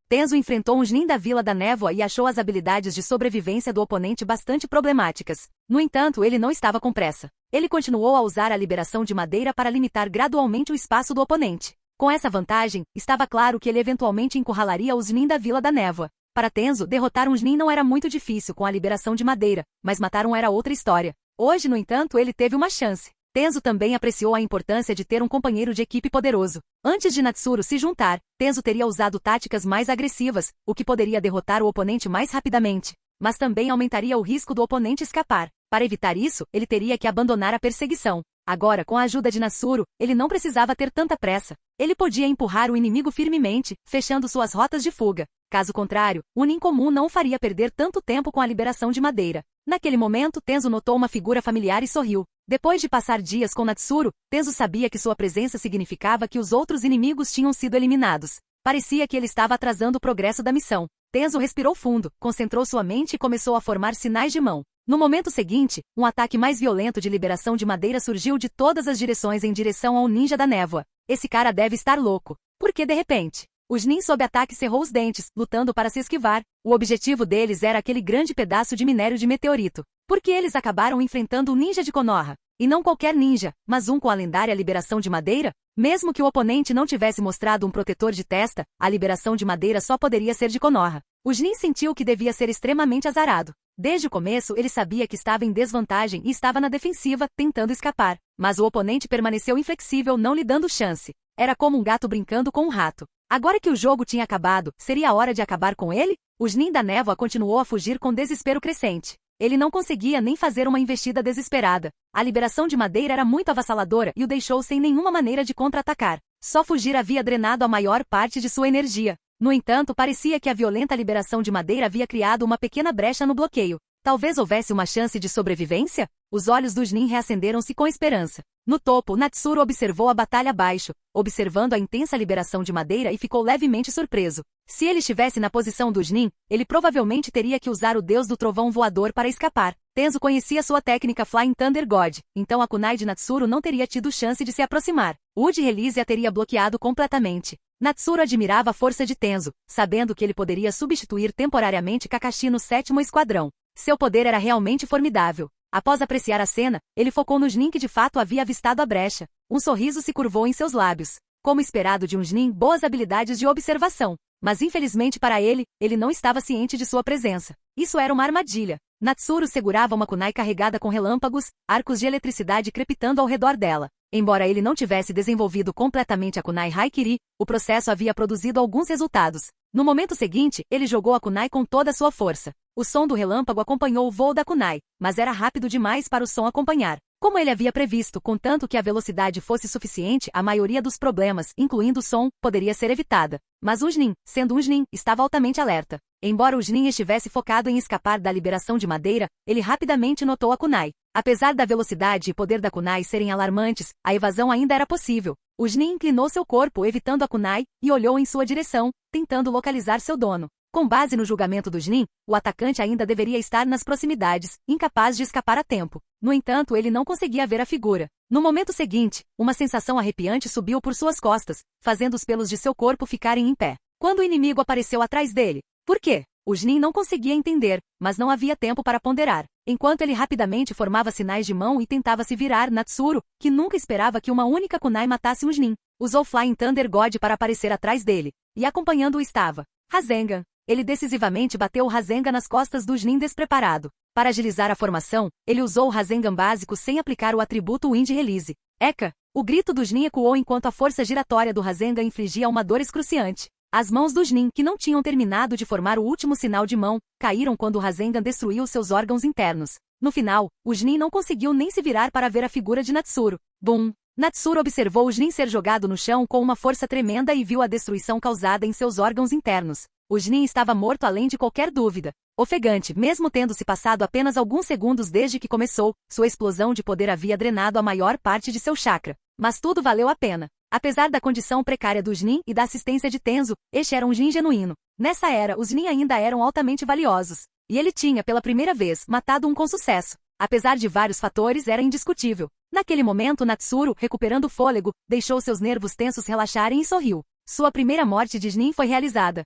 Tenzo enfrentou uns Nin da Vila da Névoa e achou as habilidades de sobrevivência do oponente bastante problemáticas. No entanto, ele não estava com pressa. Ele continuou a usar a liberação de madeira para limitar gradualmente o espaço do oponente. Com essa vantagem, estava claro que ele eventualmente encurralaria os Nin da Vila da Névoa. Para Tenzo, derrotar uns Nin não era muito difícil com a liberação de madeira, mas matar um era outra história. Hoje, no entanto, ele teve uma chance. Tenzo também apreciou a importância de ter um companheiro de equipe poderoso. Antes de Natsuru se juntar, Tenzo teria usado táticas mais agressivas, o que poderia derrotar o oponente mais rapidamente, mas também aumentaria o risco do oponente escapar. Para evitar isso, ele teria que abandonar a perseguição. Agora, com a ajuda de Natsuru, ele não precisava ter tanta pressa. Ele podia empurrar o inimigo firmemente, fechando suas rotas de fuga. Caso contrário, o Nin comum não o faria perder tanto tempo com a liberação de madeira. Naquele momento, Tenzo notou uma figura familiar e sorriu. Depois de passar dias com Natsuru, Tenzo sabia que sua presença significava que os outros inimigos tinham sido eliminados. Parecia que ele estava atrasando o progresso da missão. Tenzo respirou fundo, concentrou sua mente e começou a formar sinais de mão. No momento seguinte, um ataque mais violento de liberação de madeira surgiu de todas as direções em direção ao ninja da névoa. Esse cara deve estar louco. Porque de repente, os Nin sob ataque cerrou os dentes, lutando para se esquivar. O objetivo deles era aquele grande pedaço de minério de meteorito. Porque eles acabaram enfrentando o ninja de Konoha. E não qualquer ninja, mas um com a lendária liberação de madeira? Mesmo que o oponente não tivesse mostrado um protetor de testa, a liberação de madeira só poderia ser de Konoha. O Jin sentiu que devia ser extremamente azarado. Desde o começo ele sabia que estava em desvantagem e estava na defensiva, tentando escapar. Mas o oponente permaneceu inflexível, não lhe dando chance. Era como um gato brincando com um rato. Agora que o jogo tinha acabado, seria a hora de acabar com ele? O Jin da névoa continuou a fugir com desespero crescente. Ele não conseguia nem fazer uma investida desesperada. A liberação de madeira era muito avassaladora e o deixou sem nenhuma maneira de contra-atacar. Só fugir havia drenado a maior parte de sua energia. No entanto, parecia que a violenta liberação de madeira havia criado uma pequena brecha no bloqueio. Talvez houvesse uma chance de sobrevivência? Os olhos do Jin reacenderam-se com esperança. No topo, Natsuru observou a batalha abaixo, observando a intensa liberação de madeira e ficou levemente surpreso. Se ele estivesse na posição do Jin, ele provavelmente teria que usar o deus do trovão voador para escapar. Tenzo conhecia sua técnica Flying Thunder God, então a kunai de Natsuru não teria tido chance de se aproximar. O de Release a teria bloqueado completamente. Natsuru admirava a força de Tenzo, sabendo que ele poderia substituir temporariamente Kakashi no 7º Esquadrão. Seu poder era realmente formidável. Após apreciar a cena, ele focou no Jin que de fato havia avistado a brecha. Um sorriso se curvou em seus lábios. Como esperado de um Jin, boas habilidades de observação. Mas infelizmente para ele, ele não estava ciente de sua presença. Isso era uma armadilha. Natsuru segurava uma kunai carregada com relâmpagos, arcos de eletricidade crepitando ao redor dela. Embora ele não tivesse desenvolvido completamente a kunai Haikiri, o processo havia produzido alguns resultados. No momento seguinte, ele jogou a kunai com toda a sua força. O som do relâmpago acompanhou o voo da kunai, mas era rápido demais para o som acompanhar. Como ele havia previsto, contanto que a velocidade fosse suficiente, a maioria dos problemas, incluindo o som, poderia ser evitada. Mas o Jin, sendo um Jin, estava altamente alerta. Embora o Jin estivesse focado em escapar da liberação de madeira, ele rapidamente notou a kunai. Apesar da velocidade e poder da kunai serem alarmantes, a evasão ainda era possível. O Jin inclinou seu corpo evitando a kunai e olhou em sua direção, tentando localizar seu dono. Com base no julgamento do Jin, o atacante ainda deveria estar nas proximidades, incapaz de escapar a tempo. No entanto, ele não conseguia ver a figura. No momento seguinte, uma sensação arrepiante subiu por suas costas, fazendo os pelos de seu corpo ficarem em pé. Quando o inimigo apareceu atrás dele. Por quê? O Jin não conseguia entender, mas não havia tempo para ponderar. Enquanto ele rapidamente formava sinais de mão e tentava se virar, Natsuru, que nunca esperava que uma única kunai matasse um Jin, usou Flying Thunder God para aparecer atrás dele. E acompanhando-o estava Rasengan. ele decisivamente bateu o Rasengan nas costas do Jnin despreparado. Para agilizar a formação, ele usou o Rasengan básico sem aplicar o atributo Wind Release. Eka! O grito do Jnin ecoou enquanto a força giratória do Rasengan infligia uma dor excruciante. As mãos do Jnin, que não tinham terminado de formar o último sinal de mão, caíram quando o Rasengan destruiu seus órgãos internos. No final, o Jnin não conseguiu nem se virar para ver a figura de Natsuru. Bum! Natsuru observou o Jnin ser jogado no chão com uma força tremenda e viu a destruição causada em seus órgãos internos. O Jnin estava morto além de qualquer dúvida. Ofegante, mesmo tendo se passado apenas alguns segundos desde que começou, sua explosão de poder havia drenado a maior parte de seu chakra. Mas tudo valeu a pena. Apesar da condição precária do Jnin e da assistência de Tenzo, este era um Jnin genuíno. Nessa era, os Jnin ainda eram altamente valiosos. E ele tinha, pela primeira vez, matado um com sucesso. Apesar de vários fatores, era indiscutível. Naquele momento, Natsuru, recuperando o fôlego, deixou seus nervos tensos relaxarem e sorriu. Sua primeira morte de Jnin foi realizada.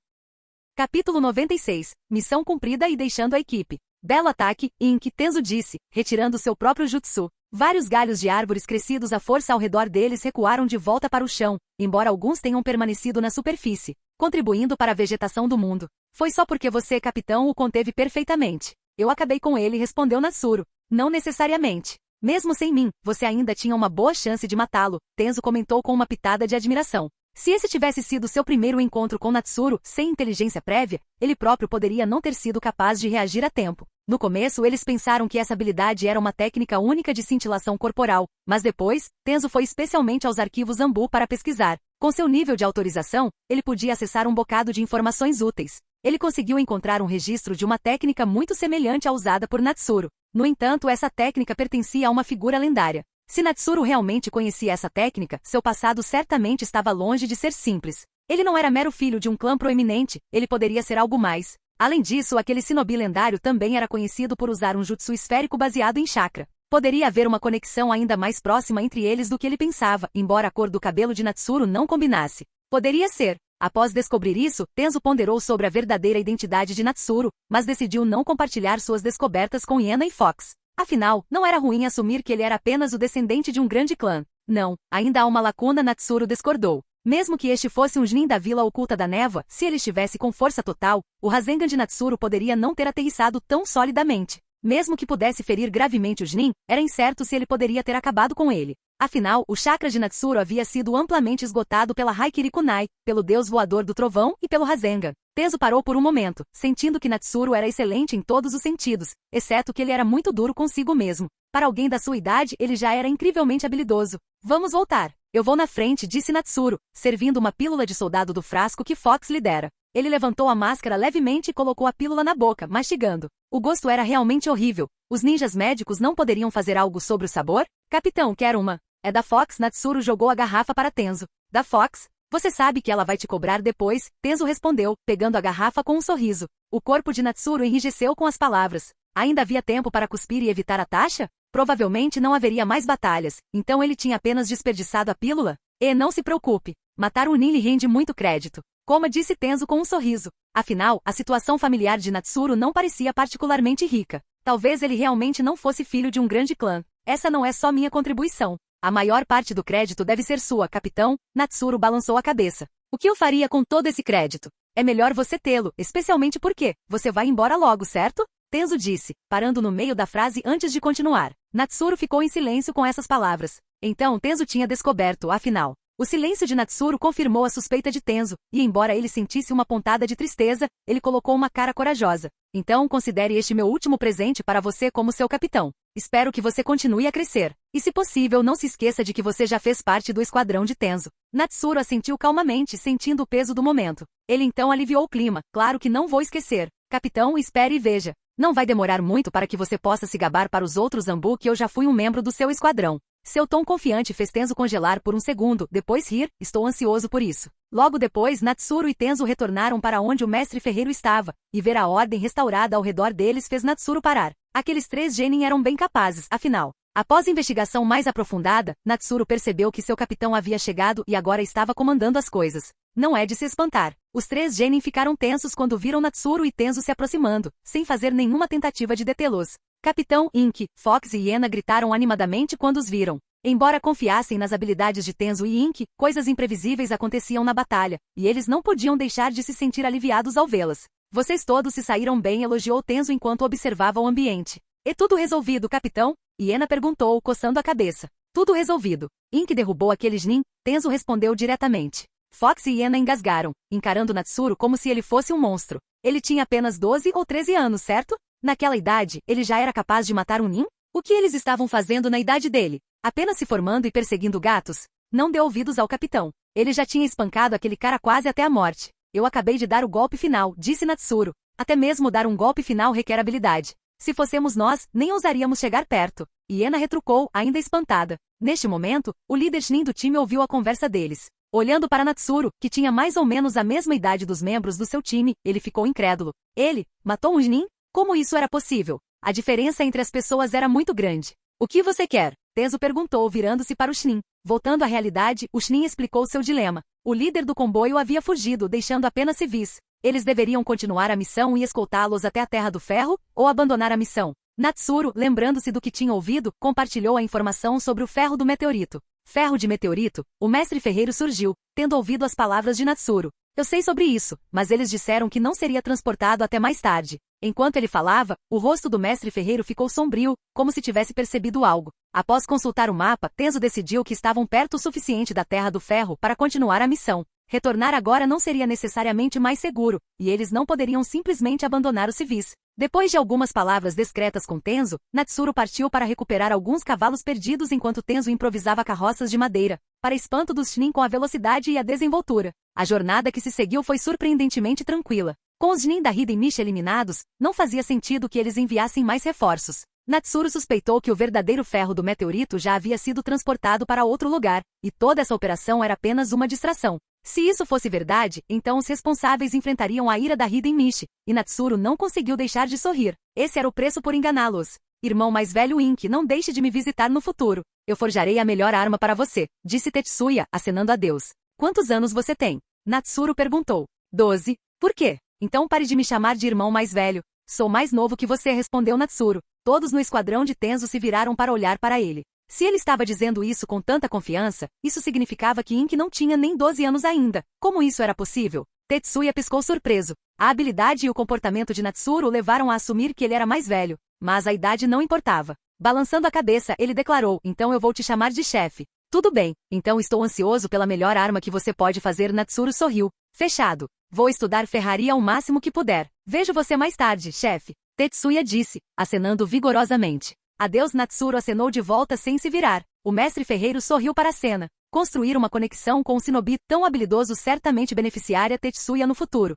Capítulo 96. Missão cumprida e deixando a equipe. Belo ataque, Inki, Tenzo disse, retirando seu próprio jutsu. Vários galhos de árvores crescidos à força ao redor deles recuaram de volta para o chão, embora alguns tenham permanecido na superfície, contribuindo para a vegetação do mundo. Foi só porque você, capitão, o conteve perfeitamente. Eu acabei com ele, respondeu Natsuru. Não necessariamente. Mesmo sem mim, você ainda tinha uma boa chance de matá-lo, Tenzo comentou com uma pitada de admiração. Se esse tivesse sido seu primeiro encontro com Natsuru, sem inteligência prévia, ele próprio poderia não ter sido capaz de reagir a tempo. No começo eles pensaram que essa habilidade era uma técnica única de cintilação corporal, mas depois, Tenzo foi especialmente aos arquivos Zambu para pesquisar. Com seu nível de autorização, ele podia acessar um bocado de informações úteis. Ele conseguiu encontrar um registro de uma técnica muito semelhante à usada por Natsuru. No entanto, essa técnica pertencia a uma figura lendária. Se Natsuru realmente conhecia essa técnica, seu passado certamente estava longe de ser simples. Ele não era mero filho de um clã proeminente, ele poderia ser algo mais. Além disso, aquele shinobi lendário também era conhecido por usar um jutsu esférico baseado em chakra. Poderia haver uma conexão ainda mais próxima entre eles do que ele pensava, embora a cor do cabelo de Natsuru não combinasse. Poderia ser. Após descobrir isso, Tenzo ponderou sobre a verdadeira identidade de Natsuru, mas decidiu não compartilhar suas descobertas com Iena e Fox. Afinal, não era ruim assumir que ele era apenas o descendente de um grande clã. Não, ainda há uma lacuna, Natsuru discordou. Mesmo que este fosse um Jnin da Vila Oculta da Névoa, se ele estivesse com força total, o Rasengan de Natsuru poderia não ter aterrissado tão solidamente. Mesmo que pudesse ferir gravemente o Jnin, era incerto se ele poderia ter acabado com ele. Afinal, o chakra de Natsuru havia sido amplamente esgotado pela Haikiri Kunai, pelo deus voador do trovão e pelo Rasengan. Tenzo parou por um momento, sentindo que Natsuru era excelente em todos os sentidos, exceto que ele era muito duro consigo mesmo. Para alguém da sua idade, ele já era incrivelmente habilidoso. Vamos voltar. Eu vou na frente, disse Natsuru, servindo uma pílula de soldado do frasco que Fox lhe dera. Ele levantou a máscara levemente e colocou a pílula na boca, mastigando. O gosto era realmente horrível. Os ninjas médicos não poderiam fazer algo sobre o sabor? Capitão, quer uma? É da Fox, Natsuru jogou a garrafa para Tenzo. Da Fox? Você sabe que ela vai te cobrar depois, Tenzo respondeu, pegando a garrafa com um sorriso. O corpo de Natsuru enrijeceu com as palavras. Ainda havia tempo para cuspir e evitar a taxa? Provavelmente não haveria mais batalhas, então ele tinha apenas desperdiçado a pílula? E não se preocupe, matar um Nin lhe rende muito crédito. Como disse Tenzo com um sorriso. Afinal, a situação familiar de Natsuru não parecia particularmente rica. Talvez ele realmente não fosse filho de um grande clã. Essa não é só minha contribuição. A maior parte do crédito deve ser sua, capitão. Natsuru balançou a cabeça. O que eu faria com todo esse crédito? É melhor você tê-lo, especialmente porque você vai embora logo, certo? Tenzo disse, parando no meio da frase antes de continuar. Natsuru ficou em silêncio com essas palavras. Então Tenzo tinha descoberto, afinal. O silêncio de Natsuru confirmou a suspeita de Tenzo, e embora ele sentisse uma pontada de tristeza, ele colocou uma cara corajosa. Então considere este meu último presente para você como seu capitão. Espero que você continue a crescer. E se possível não se esqueça de que você já fez parte do esquadrão de Tenzo. Natsuru assentiu calmamente, sentindo o peso do momento. Ele então aliviou o clima. Claro que não vou esquecer. Capitão, espere e veja. Não vai demorar muito para que você possa se gabar para os outros Zambu que eu já fui um membro do seu esquadrão. Seu tom confiante fez Tenzo congelar por um segundo, depois rir, estou ansioso por isso. Logo depois, Natsuru e Tenzo retornaram para onde o mestre ferreiro estava, e ver a ordem restaurada ao redor deles fez Natsuru parar. Aqueles 3 genin eram bem capazes, afinal. Após investigação mais aprofundada, Natsuru percebeu que seu capitão havia chegado e agora estava comandando as coisas. Não é de se espantar. Os 3 genin ficaram tensos quando viram Natsuru e Tenzo se aproximando, sem fazer nenhuma tentativa de detê-los. Capitão, Inki, Fox e Iena gritaram animadamente quando os viram. Embora confiassem nas habilidades de Tenzo e Inki, coisas imprevisíveis aconteciam na batalha, e eles não podiam deixar de se sentir aliviados ao vê-las. Vocês todos se saíram bem, elogiou Tenzo enquanto observava o ambiente. E tudo resolvido, capitão? Hiena perguntou, coçando a cabeça. Tudo resolvido. Ink derrubou aquele Jnin? Tenzo respondeu diretamente. Fox e Hiena engasgaram, encarando Natsuru como se ele fosse um monstro. Ele tinha apenas 12 ou 13 anos, certo? Naquela idade, ele já era capaz de matar um Nin? O que eles estavam fazendo na idade dele? Apenas se formando e perseguindo gatos? Não deu ouvidos ao capitão. Ele já tinha espancado aquele cara quase até a morte. Eu acabei de dar o golpe final, disse Natsuru. Até mesmo dar um golpe final requer habilidade. Se fossemos nós, nem ousaríamos chegar perto. Hiena retrucou, ainda espantada. Neste momento, o líder Shinin do time ouviu a conversa deles. Olhando para Natsuru, que tinha mais ou menos a mesma idade dos membros do seu time, ele ficou incrédulo. Ele matou um Jnin? Como isso era possível? A diferença entre as pessoas era muito grande. O que você quer? Tenzo perguntou, virando-se para o Shinin. Voltando à realidade, o Shinin explicou seu dilema. O líder do comboio havia fugido, deixando apenas civis. Eles deveriam continuar a missão e escoltá-los até a Terra do Ferro, ou abandonar a missão. Natsuru, lembrando-se do que tinha ouvido, compartilhou a informação sobre o ferro do meteorito. Ferro de meteorito, o mestre ferreiro surgiu, tendo ouvido as palavras de Natsuru. Eu sei sobre isso, mas eles disseram que não seria transportado até mais tarde. Enquanto ele falava, o rosto do mestre ferreiro ficou sombrio, como se tivesse percebido algo. Após consultar o mapa, Tenzo decidiu que estavam perto o suficiente da Terra do Ferro para continuar a missão. Retornar agora não seria necessariamente mais seguro, e eles não poderiam simplesmente abandonar os civis. Depois de algumas palavras discretas com Tenzo, Natsuru partiu para recuperar alguns cavalos perdidos enquanto Tenzo improvisava carroças de madeira, para espanto dos Shinin com a velocidade e a desenvoltura. A jornada que se seguiu foi surpreendentemente tranquila. Com os Jnin da Hiden Mish eliminados, não fazia sentido que eles enviassem mais reforços. Natsuru suspeitou que o verdadeiro ferro do meteorito já havia sido transportado para outro lugar, e toda essa operação era apenas uma distração. Se isso fosse verdade, então os responsáveis enfrentariam a ira da Hiden Mish, e Natsuru não conseguiu deixar de sorrir. Esse era o preço por enganá-los. Irmão mais velho Ink, não deixe de me visitar no futuro. Eu forjarei a melhor arma para você, disse Tetsuya, acenando a Deus. Quantos anos você tem? Natsuru perguntou. 12. Por quê? Então pare de me chamar de irmão mais velho. Sou mais novo que você, respondeu Natsuru. Todos no esquadrão de Tenzo se viraram para olhar para ele. Se ele estava dizendo isso com tanta confiança, isso significava que Ink não tinha nem 12 anos ainda. Como isso era possível? Tetsuya piscou surpreso. A habilidade e o comportamento de Natsuru levaram a assumir que ele era mais velho, mas a idade não importava. Balançando a cabeça, ele declarou, então eu vou te chamar de chefe. Tudo bem, então estou ansioso pela melhor arma que você pode fazer. Natsuru sorriu. Fechado. Vou estudar ferraria ao máximo que puder. Vejo você mais tarde, chefe. Tetsuya disse, acenando vigorosamente. Adeus. Natsuru acenou de volta sem se virar. O mestre ferreiro sorriu para a cena. Construir uma conexão com um shinobi tão habilidoso certamente beneficiaria Tetsuya no futuro.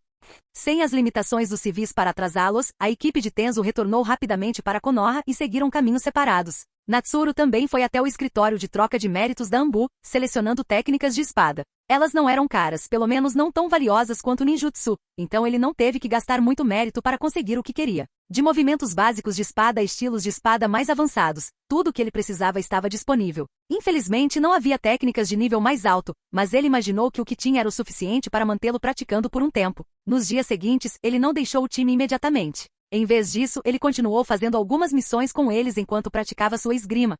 Sem as limitações dos civis para atrasá-los, a equipe de Tenzo retornou rapidamente para Konoha e seguiram caminhos separados. Natsuru também foi até o escritório de troca de méritos da Anbu, selecionando técnicas de espada. Elas não eram caras, pelo menos não tão valiosas quanto ninjutsu, então ele não teve que gastar muito mérito para conseguir o que queria. De movimentos básicos de espada a estilos de espada mais avançados, tudo o que ele precisava estava disponível. Infelizmente não havia técnicas de nível mais alto, mas ele imaginou que o que tinha era o suficiente para mantê-lo praticando por um tempo. Nos dias seguintes, ele não deixou o time imediatamente. Em vez disso, ele continuou fazendo algumas missões com eles enquanto praticava sua esgrima,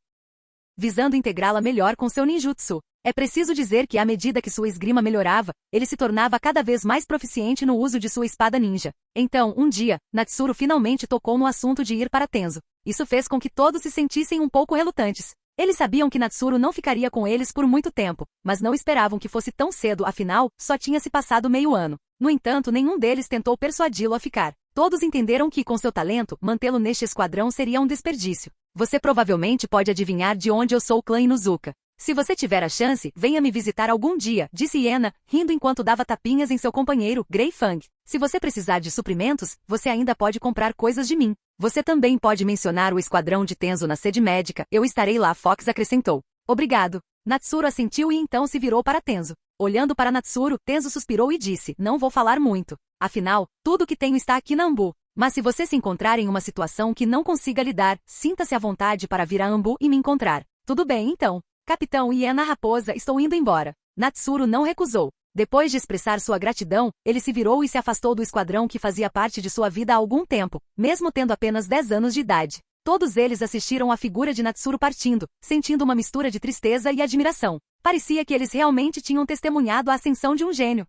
visando integrá-la melhor com seu ninjutsu. É preciso dizer que à medida que sua esgrima melhorava, ele se tornava cada vez mais proficiente no uso de sua espada ninja. Então, um dia, Natsuru finalmente tocou no assunto de ir para Tenzo. Isso fez com que todos se sentissem um pouco relutantes. Eles sabiam que Natsuru não ficaria com eles por muito tempo, mas não esperavam que fosse tão cedo, afinal, só tinha se passado meio ano. No entanto, nenhum deles tentou persuadi-lo a ficar. Todos entenderam que, com seu talento, mantê-lo neste esquadrão seria um desperdício. Você provavelmente pode adivinhar de onde eu sou o clã Inuzuka. Se você tiver a chance, venha me visitar algum dia, disse Hiena, rindo enquanto dava tapinhas em seu companheiro, Grey Fang. Se você precisar de suprimentos, você ainda pode comprar coisas de mim. Você também pode mencionar o esquadrão de Tenzo na sede médica, eu estarei lá, Fox acrescentou. Obrigado. Natsuru assentiu e então se virou para Tenzo. Olhando para Natsuru, Tenzo suspirou e disse, não vou falar muito. Afinal, tudo que tenho está aqui na Anbu. Mas se você se encontrar em uma situação que não consiga lidar, sinta-se à vontade para vir a Anbu e me encontrar. Tudo bem então. Capitão Hiena Raposa, estou indo embora. Natsuru não recusou. Depois de expressar sua gratidão, ele se virou e se afastou do esquadrão que fazia parte de sua vida há algum tempo, mesmo tendo apenas 10 anos de idade. Todos eles assistiram à figura de Natsuru partindo, sentindo uma mistura de tristeza e admiração. Parecia que eles realmente tinham testemunhado a ascensão de um gênio.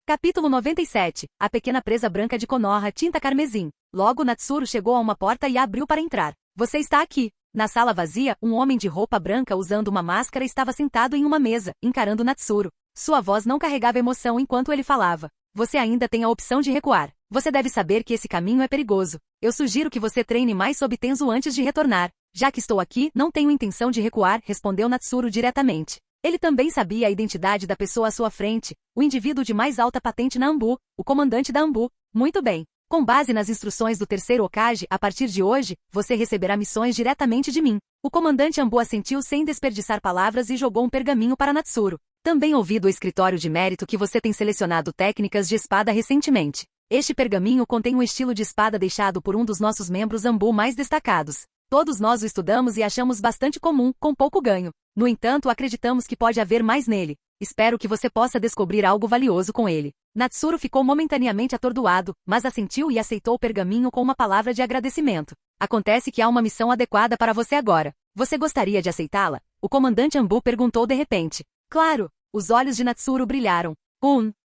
Capítulo 97. A pequena presa branca de Konoha, tinta carmesim. Logo Natsuru chegou a uma porta e abriu para entrar. Você está aqui. Na sala vazia, um homem de roupa branca usando uma máscara estava sentado em uma mesa, encarando Natsuru. Sua voz não carregava emoção enquanto ele falava. Você ainda tem a opção de recuar. Você deve saber que esse caminho é perigoso. Eu sugiro que você treine mais sob Tenzo antes de retornar. Já que estou aqui, não tenho intenção de recuar, respondeu Natsuru diretamente. Ele também sabia a identidade da pessoa à sua frente, o indivíduo de mais alta patente na Anbu, o comandante da Anbu. Muito bem. Com base nas instruções do terceiro Hokage, a partir de hoje, você receberá missões diretamente de mim. O comandante Anbu assentiu sem desperdiçar palavras e jogou um pergaminho para Natsuru. Também ouvi do escritório de mérito que você tem selecionado técnicas de espada recentemente. Este pergaminho contém um estilo de espada deixado por um dos nossos membros Anbu mais destacados. Todos nós o estudamos e achamos bastante comum, com pouco ganho. No entanto, acreditamos que pode haver mais nele. Espero que você possa descobrir algo valioso com ele. Natsuru ficou momentaneamente atordoado, mas assentiu e aceitou o pergaminho com uma palavra de agradecimento. Acontece que há uma missão adequada para você agora. Você gostaria de aceitá-la? O comandante Anbu perguntou de repente. Claro! Os olhos de Natsuru brilharam.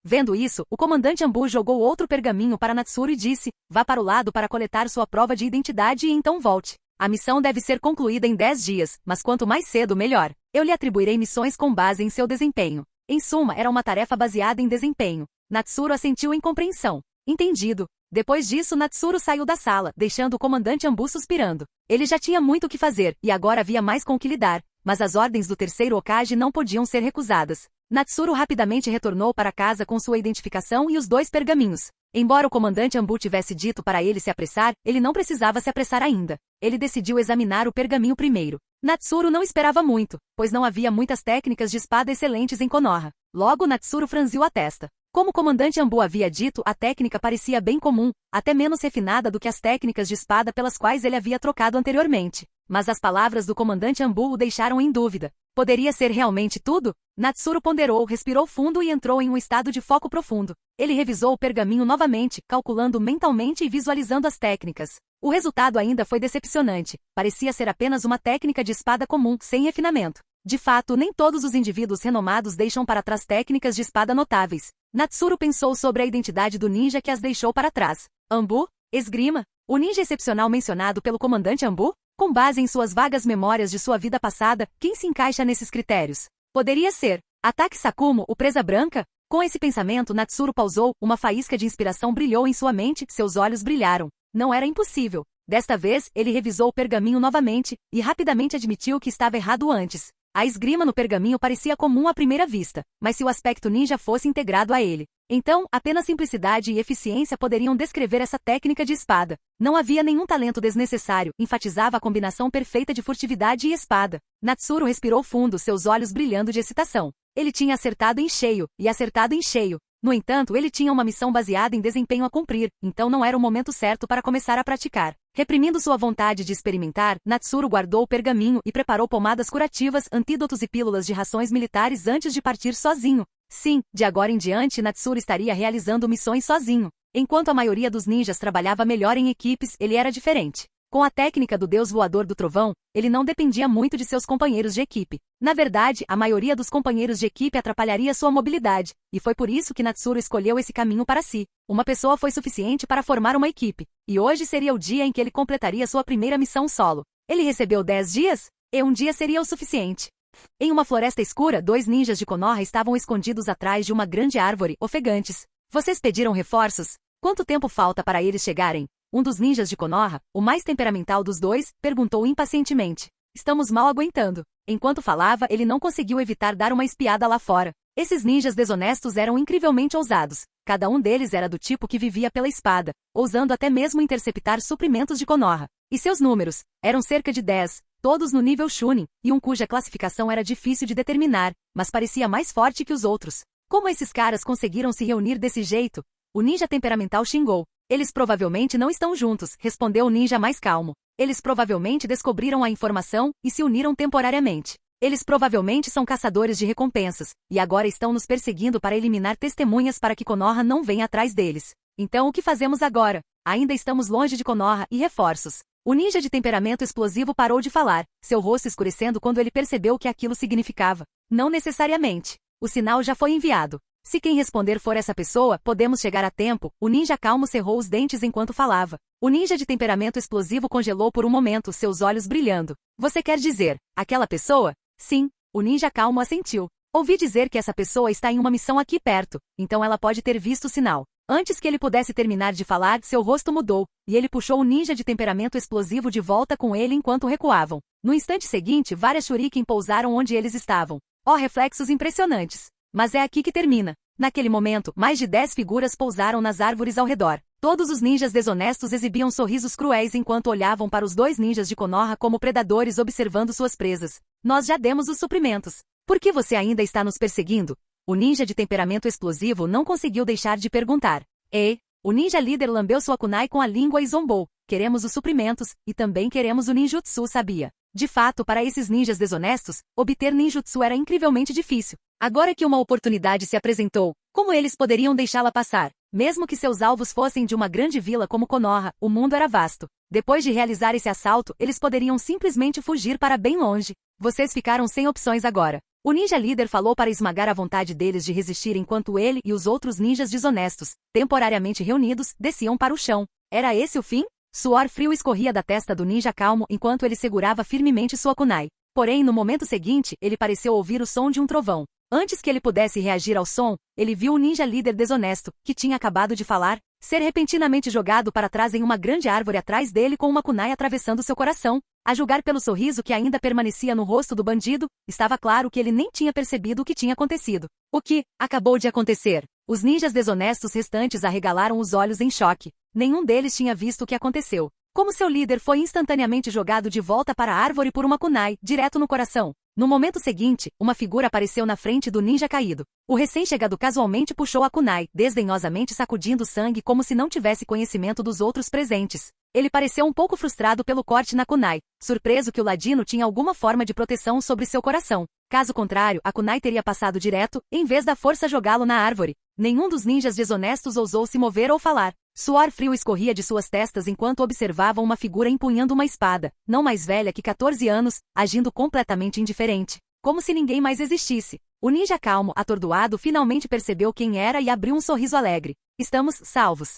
Vendo isso, o comandante Anbu jogou outro pergaminho para Natsuru e disse, vá para o lado para coletar sua prova de identidade e então volte. A missão deve ser concluída em 10 dias, mas quanto mais cedo, melhor. Eu lhe atribuirei missões com base em seu desempenho. Em suma, era uma tarefa baseada em desempenho. Natsuru assentiu em compreensão. Entendido. Depois disso, Natsuru saiu da sala, deixando o comandante Anbu suspirando. Ele já tinha muito o que fazer, e agora havia mais com o que lidar, mas as ordens do terceiro Hokage não podiam ser recusadas. Natsuru rapidamente retornou para casa com sua identificação e os 2 pergaminhos. Embora o comandante Anbu tivesse dito para ele se apressar, ele não precisava se apressar ainda. Ele decidiu examinar o pergaminho primeiro. Natsuru não esperava muito, pois não havia muitas técnicas de espada excelentes em Konoha. Logo Natsuru franziu a testa. Como o comandante Anbu havia dito, a técnica parecia bem comum, até menos refinada do que as técnicas de espada pelas quais ele havia trocado anteriormente. Mas as palavras do comandante Anbu o deixaram em dúvida. Poderia ser realmente tudo? Natsuru ponderou, respirou fundo e entrou em um estado de foco profundo. Ele revisou o pergaminho novamente, calculando mentalmente e visualizando as técnicas. O resultado ainda foi decepcionante. Parecia ser apenas uma técnica de espada comum, sem refinamento. De fato, nem todos os indivíduos renomados deixam para trás técnicas de espada notáveis. Natsuru pensou sobre a identidade do ninja que as deixou para trás. Anbu? Esgrima? O ninja excepcional mencionado pelo comandante Anbu? Com base em suas vagas memórias de sua vida passada, quem se encaixa nesses critérios? Poderia ser Ataque Sakumo, o Presa Branca? Com esse pensamento, Natsuru pausou, uma faísca de inspiração brilhou em sua mente, seus olhos brilharam. Não era impossível. Desta vez, ele revisou o pergaminho novamente, e rapidamente admitiu que estava errado antes. A esgrima no pergaminho parecia comum à primeira vista, mas se o aspecto ninja fosse integrado a ele, então, apenas simplicidade e eficiência poderiam descrever essa técnica de espada. Não havia nenhum talento desnecessário, enfatizava a combinação perfeita de furtividade e espada. Natsuru respirou fundo, seus olhos brilhando de excitação. Ele tinha acertado em cheio, e acertado em cheio. No entanto, ele tinha uma missão baseada em desempenho a cumprir, então não era o momento certo para começar a praticar. Reprimindo sua vontade de experimentar, Natsuru guardou o pergaminho e preparou pomadas curativas, antídotos e pílulas de rações militares antes de partir sozinho. Sim, de agora em diante Natsuru estaria realizando missões sozinho. Enquanto a maioria dos ninjas trabalhava melhor em equipes, ele era diferente. Com a técnica do deus voador do trovão, ele não dependia muito de seus companheiros de equipe. Na verdade, a maioria dos companheiros de equipe atrapalharia sua mobilidade, e foi por isso que Natsuru escolheu esse caminho para si. Uma pessoa foi suficiente para formar uma equipe, e hoje seria o dia em que ele completaria sua primeira missão solo. Ele recebeu 10 dias? E um dia seria o suficiente. Em uma floresta escura, 2 ninjas de Konoha estavam escondidos atrás de uma grande árvore, ofegantes. Vocês pediram reforços? Quanto tempo falta para eles chegarem? Um dos ninjas de Konoha, o mais temperamental dos 2, perguntou impacientemente. Estamos mal aguentando. Enquanto falava, ele não conseguiu evitar dar uma espiada lá fora. Esses ninjas desonestos eram incrivelmente ousados. Cada um deles era do tipo que vivia pela espada, ousando até mesmo interceptar suprimentos de Konoha. E seus números? Eram cerca de 10. Todos no nível Chunin, e um cuja classificação era difícil de determinar, mas parecia mais forte que os outros. Como esses caras conseguiram se reunir desse jeito? O ninja temperamental xingou. Eles provavelmente não estão juntos, respondeu o ninja mais calmo. Eles provavelmente descobriram a informação e se uniram temporariamente. Eles provavelmente são caçadores de recompensas, e agora estão nos perseguindo para eliminar testemunhas para que Konoha não venha atrás deles. Então o que fazemos agora? Ainda estamos longe de Konoha e reforços. O ninja de temperamento explosivo parou de falar, seu rosto escurecendo quando ele percebeu o que aquilo significava. Não necessariamente. O sinal já foi enviado. Se quem responder for essa pessoa, podemos chegar a tempo. O ninja calmo cerrou os dentes enquanto falava. O ninja de temperamento explosivo congelou por um momento, seus olhos brilhando. Você quer dizer, aquela pessoa? Sim, o ninja calmo assentiu. Ouvi dizer que essa pessoa está em uma missão aqui perto, então ela pode ter visto o sinal. Antes que ele pudesse terminar de falar, seu rosto mudou, e ele puxou o ninja de temperamento explosivo de volta com ele enquanto recuavam. No instante seguinte, várias shuriken pousaram onde eles estavam. Oh, reflexos impressionantes! Mas é aqui que termina. Naquele momento, mais de 10 figuras pousaram nas árvores ao redor. Todos os ninjas desonestos exibiam sorrisos cruéis enquanto olhavam para os dois ninjas de Konoha como predadores observando suas presas. Nós já demos os suprimentos. Por que você ainda está nos perseguindo? O ninja de temperamento explosivo não conseguiu deixar de perguntar. Ei, o ninja líder lambeu sua kunai com a língua e zombou. Queremos os suprimentos, e também queremos o ninjutsu, sabia? De fato, para esses ninjas desonestos, obter ninjutsu era incrivelmente difícil. Agora que uma oportunidade se apresentou, como eles poderiam deixá-la passar? Mesmo que seus alvos fossem de uma grande vila como Konoha, o mundo era vasto. Depois de realizar esse assalto, eles poderiam simplesmente fugir para bem longe. Vocês ficaram sem opções agora. O ninja líder falou para esmagar a vontade deles de resistir enquanto ele e os outros ninjas desonestos, temporariamente reunidos, desciam para o chão. Era esse o fim? Suor frio escorria da testa do ninja calmo enquanto ele segurava firmemente sua kunai. Porém, no momento seguinte, ele pareceu ouvir o som de um trovão. Antes que ele pudesse reagir ao som, ele viu o ninja líder desonesto, que tinha acabado de falar, ser repentinamente jogado para trás em uma grande árvore atrás dele com uma kunai atravessando seu coração. A julgar pelo sorriso que ainda permanecia no rosto do bandido, estava claro que ele nem tinha percebido o que tinha acontecido. O que acabou de acontecer? Os ninjas desonestos restantes arregalaram os olhos em choque. Nenhum deles tinha visto o que aconteceu. Como seu líder foi instantaneamente jogado de volta para a árvore por uma kunai, direto no coração. No momento seguinte, uma figura apareceu na frente do ninja caído. O recém-chegado casualmente puxou a kunai, desdenhosamente sacudindo sangue como se não tivesse conhecimento dos outros presentes. Ele pareceu um pouco frustrado pelo corte na kunai, surpreso que o ladino tinha alguma forma de proteção sobre seu coração. Caso contrário, a kunai teria passado direto, em vez da força jogá-lo na árvore. Nenhum dos ninjas desonestos ousou se mover ou falar. Suor frio escorria de suas testas enquanto observavam uma figura empunhando uma espada, não mais velha que 14 anos, agindo completamente indiferente. Como se ninguém mais existisse. O ninja calmo, atordoado, finalmente percebeu quem era e abriu um sorriso alegre. Estamos salvos.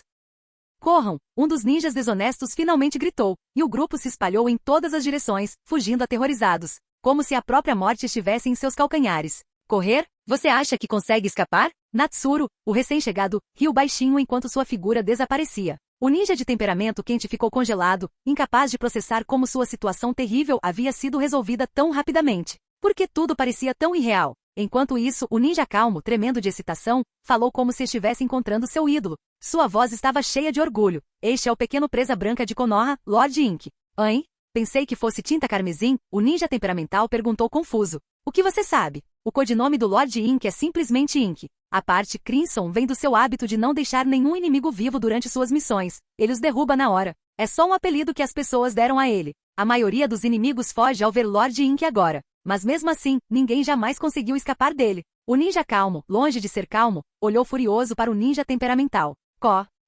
Corram! Um dos ninjas desonestos finalmente gritou, e o grupo se espalhou em todas as direções, fugindo aterrorizados, como se a própria morte estivesse em seus calcanhares. Correr? Você acha que consegue escapar? Natsuru, o recém-chegado, riu baixinho enquanto sua figura desaparecia. O ninja de temperamento quente ficou congelado, incapaz de processar como sua situação terrível havia sido resolvida tão rapidamente. Porque tudo parecia tão irreal. Enquanto isso, o ninja calmo, tremendo de excitação, falou como se estivesse encontrando seu ídolo. Sua voz estava cheia de orgulho. Este é o pequeno presa branca de Konoha, Lord Ink. Hein? Pensei que fosse tinta carmesim, o ninja temperamental perguntou confuso. O que você sabe? O codinome do Lord Ink é simplesmente Ink. A parte Crimson vem do seu hábito de não deixar nenhum inimigo vivo durante suas missões. Ele os derruba na hora. É só um apelido que as pessoas deram a ele. A maioria dos inimigos foge ao ver Lord Ink agora. Mas mesmo assim, ninguém jamais conseguiu escapar dele. O ninja calmo, longe de ser calmo, olhou furioso para o ninja temperamental.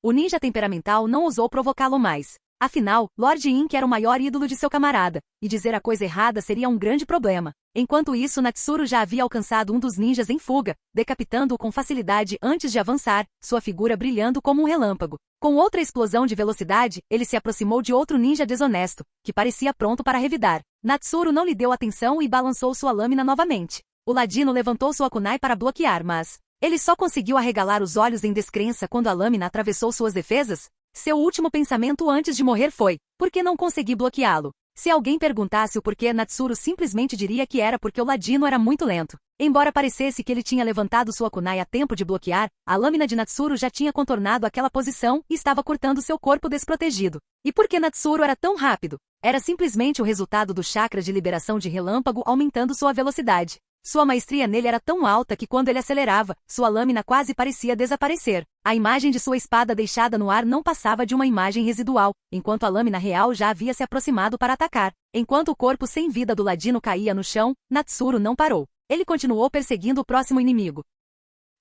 O ninja temperamental não ousou provocá-lo mais. Afinal, Lord Ink era o maior ídolo de seu camarada, e dizer a coisa errada seria um grande problema. Enquanto isso, Natsuru já havia alcançado um dos ninjas em fuga, decapitando-o com facilidade antes de avançar, sua figura brilhando como um relâmpago. Com outra explosão de velocidade, ele se aproximou de outro ninja desonesto, que parecia pronto para revidar. Natsuru não lhe deu atenção e balançou sua lâmina novamente. O ladino levantou sua kunai para bloquear, mas ele só conseguiu arregalar os olhos em descrença quando a lâmina atravessou suas defesas. Seu último pensamento antes de morrer foi: por que não consegui bloqueá-lo? Se alguém perguntasse o porquê, Natsuru simplesmente diria que era porque o ladino era muito lento. Embora parecesse que ele tinha levantado sua kunai a tempo de bloquear, a lâmina de Natsuru já tinha contornado aquela posição e estava cortando seu corpo desprotegido. E por que Natsuru era tão rápido? Era simplesmente o resultado do chakra de liberação de relâmpago aumentando sua velocidade. Sua maestria nele era tão alta que quando ele acelerava, sua lâmina quase parecia desaparecer. A imagem de sua espada deixada no ar não passava de uma imagem residual, enquanto a lâmina real já havia se aproximado para atacar. Enquanto o corpo sem vida do ladino caía no chão, Natsuru não parou. Ele continuou perseguindo o próximo inimigo.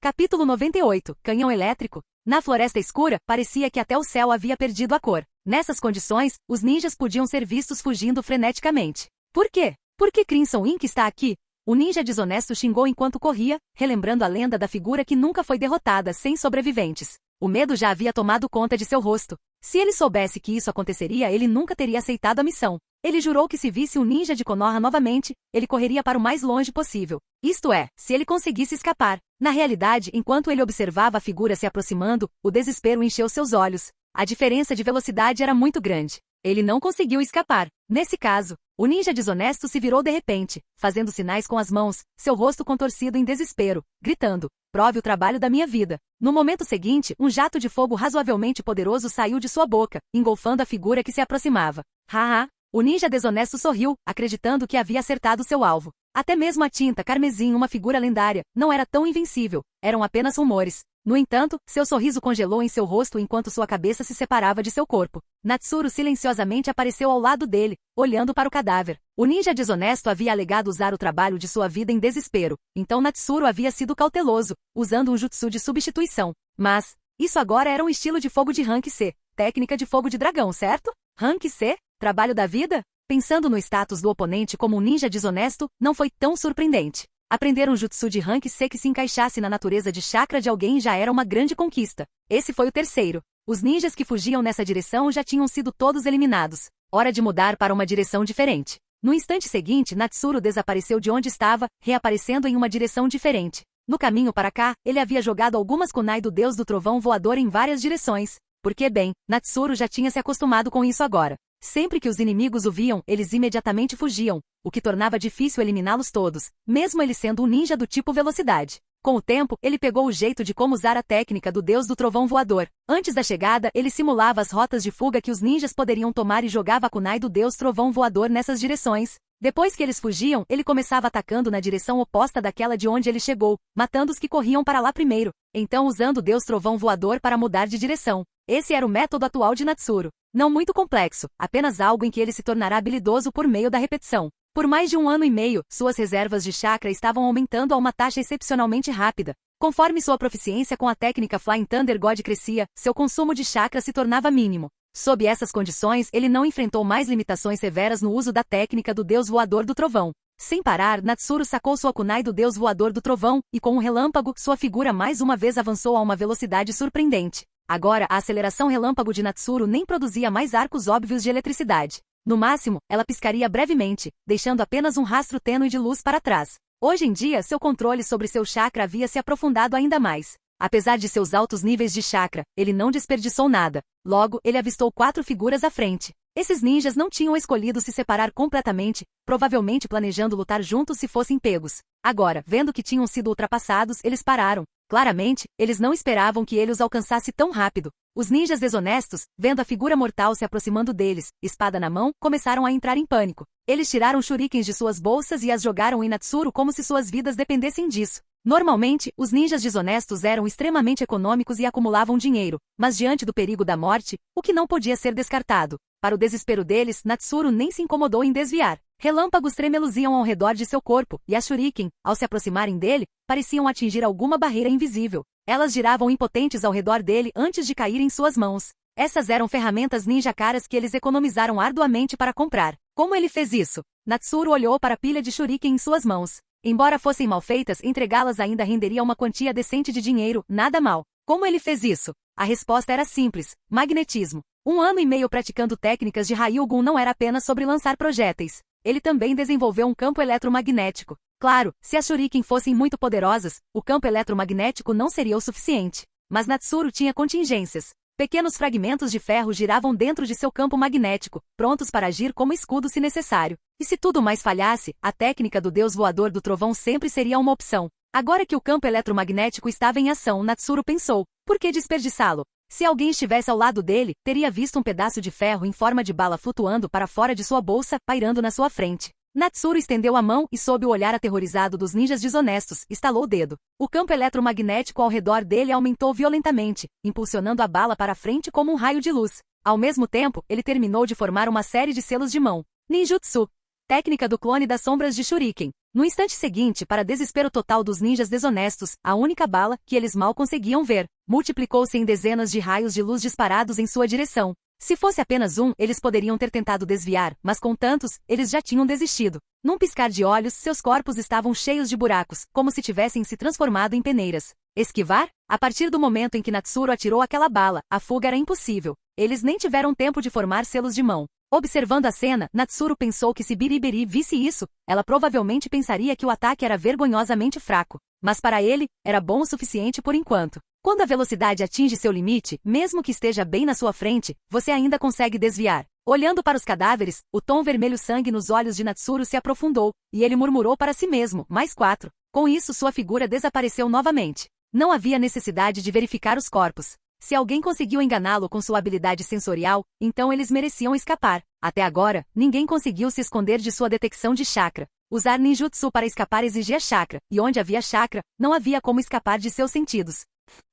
Capítulo 98. Canhão elétrico. Na floresta escura, parecia que até o céu havia perdido a cor. Nessas condições, os ninjas podiam ser vistos fugindo freneticamente. Por quê? Por que Crimson Ink está aqui? O ninja desonesto xingou enquanto corria, relembrando a lenda da figura que nunca foi derrotada sem sobreviventes. O medo já havia tomado conta de seu rosto. Se ele soubesse que isso aconteceria, ele nunca teria aceitado a missão. Ele jurou que se visse um ninja de Konoha novamente, ele correria para o mais longe possível. Isto é, se ele conseguisse escapar. Na realidade, enquanto ele observava a figura se aproximando, o desespero encheu seus olhos. A diferença de velocidade era muito grande. Ele não conseguiu escapar. Nesse caso, o ninja desonesto se virou de repente, fazendo sinais com as mãos, seu rosto contorcido em desespero, gritando: "Prove o trabalho da minha vida." No momento seguinte, um jato de fogo razoavelmente poderoso saiu de sua boca, engolfando a figura que se aproximava. Haha! O ninja desonesto sorriu, acreditando que havia acertado seu alvo. Até mesmo a tinta carmesim, uma figura lendária, não era tão invencível, eram apenas rumores. No entanto, seu sorriso congelou em seu rosto enquanto sua cabeça se separava de seu corpo. Natsuru silenciosamente apareceu ao lado dele, olhando para o cadáver. O ninja desonesto havia alegado usar o trabalho de sua vida em desespero, então Natsuru havia sido cauteloso, usando um jutsu de substituição. Mas, isso agora era um estilo de fogo de Rank C, técnica de fogo de dragão, certo? Rank C? Trabalho da vida? Pensando no status do oponente como um ninja desonesto, não foi tão surpreendente. Aprender um jutsu de Rank C que se encaixasse na natureza de chakra de alguém já era uma grande conquista. Esse foi o terceiro. Os ninjas que fugiam nessa direção já tinham sido todos eliminados. Hora de mudar para uma direção diferente. No instante seguinte, Natsuru desapareceu de onde estava, reaparecendo em uma direção diferente. No caminho para cá, ele havia jogado algumas kunai do deus do trovão voador em várias direções. Porque bem, Natsuru já tinha se acostumado com isso agora. Sempre que os inimigos o viam, eles imediatamente fugiam, o que tornava difícil eliminá-los todos, mesmo ele sendo um ninja do tipo velocidade. Com o tempo, ele pegou o jeito de como usar a técnica do deus do trovão voador. Antes da chegada, ele simulava as rotas de fuga que os ninjas poderiam tomar e jogava a kunai do deus trovão voador nessas direções. Depois que eles fugiam, ele começava atacando na direção oposta daquela de onde ele chegou, matando os que corriam para lá primeiro, então usando o deus trovão voador para mudar de direção. Esse era o método atual de Natsuru. Não muito complexo, apenas algo em que ele se tornará habilidoso por meio da repetição. Por mais de 1 ano e meio, suas reservas de chakra estavam aumentando a uma taxa excepcionalmente rápida. Conforme sua proficiência com a técnica Flying Thunder God crescia, seu consumo de chakra se tornava mínimo. Sob essas condições, ele não enfrentou mais limitações severas no uso da técnica do deus voador do trovão. Sem parar, Natsuru sacou sua kunai do deus voador do trovão, e com um relâmpago, sua figura mais uma vez avançou a uma velocidade surpreendente. Agora, a aceleração relâmpago de Natsuru nem produzia mais arcos óbvios de eletricidade. No máximo, ela piscaria brevemente, deixando apenas um rastro tênue de luz para trás. Hoje em dia, seu controle sobre seu chakra havia se aprofundado ainda mais. Apesar de seus altos níveis de chakra, ele não desperdiçou nada. Logo, ele avistou 4 figuras à frente. Esses ninjas não tinham escolhido se separar completamente, provavelmente planejando lutar juntos se fossem pegos. Agora, vendo que tinham sido ultrapassados, eles pararam. Claramente, eles não esperavam que ele os alcançasse tão rápido. Os ninjas desonestos, vendo a figura mortal se aproximando deles, espada na mão, começaram a entrar em pânico. Eles tiraram shurikens de suas bolsas e as jogaram em Natsuru como se suas vidas dependessem disso. Normalmente, os ninjas desonestos eram extremamente econômicos e acumulavam dinheiro, mas diante do perigo da morte, o que não podia ser descartado. Para o desespero deles, Natsuru nem se incomodou em desviar. Relâmpagos tremeluziam ao redor de seu corpo, e as shuriken, ao se aproximarem dele, pareciam atingir alguma barreira invisível. Elas giravam impotentes ao redor dele antes de cair em suas mãos. Essas eram ferramentas ninja caras que eles economizaram arduamente para comprar. Como ele fez isso? Natsuru olhou para a pilha de shuriken em suas mãos. Embora fossem mal feitas, entregá-las ainda renderia uma quantia decente de dinheiro, nada mal. Como ele fez isso? A resposta era simples: magnetismo. 1 ano e meio praticando técnicas de Ryugun não era apenas sobre lançar projéteis. Ele também desenvolveu um campo eletromagnético. Claro, se as shuriken fossem muito poderosas, o campo eletromagnético não seria o suficiente. Mas Natsuru tinha contingências. Pequenos fragmentos de ferro giravam dentro de seu campo magnético, prontos para agir como escudo se necessário. E se tudo mais falhasse, a técnica do deus voador do trovão sempre seria uma opção. Agora que o campo eletromagnético estava em ação, Natsuru pensou: por que desperdiçá-lo? Se alguém estivesse ao lado dele, teria visto um pedaço de ferro em forma de bala flutuando para fora de sua bolsa, pairando na sua frente. Natsuru estendeu a mão e, sob o olhar aterrorizado dos ninjas desonestos, estalou o dedo. O campo eletromagnético ao redor dele aumentou violentamente, impulsionando a bala para frente como um raio de luz. Ao mesmo tempo, ele terminou de formar uma série de selos de mão. Ninjutsu. Técnica do clone das sombras de Shuriken. No instante seguinte, para desespero total dos ninjas desonestos, a única bala, que eles mal conseguiam ver, multiplicou-se em dezenas de raios de luz disparados em sua direção. Se fosse apenas um, eles poderiam ter tentado desviar, mas com tantos, eles já tinham desistido. Num piscar de olhos, seus corpos estavam cheios de buracos, como se tivessem se transformado em peneiras. Esquivar? A partir do momento em que Natsuru atirou aquela bala, a fuga era impossível. Eles nem tiveram tempo de formar selos de mão. Observando a cena, Natsuru pensou que se Biribiri visse isso, ela provavelmente pensaria que o ataque era vergonhosamente fraco. Mas para ele, era bom o suficiente por enquanto. Quando a velocidade atinge seu limite, mesmo que esteja bem na sua frente, você ainda consegue desviar. Olhando para os cadáveres, o tom vermelho sangue nos olhos de Natsuru se aprofundou, e ele murmurou para si mesmo, mais 4. Com isso sua figura desapareceu novamente. Não havia necessidade de verificar os corpos. Se alguém conseguiu enganá-lo com sua habilidade sensorial, então eles mereciam escapar. Até agora, ninguém conseguiu se esconder de sua detecção de chakra. Usar ninjutsu para escapar exigia chakra, e onde havia chakra, não havia como escapar de seus sentidos.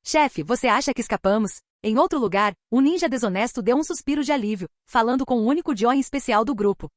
Chefe, você acha que escapamos? Em outro lugar, o ninja desonesto deu um suspiro de alívio, falando com o único Join especial do grupo.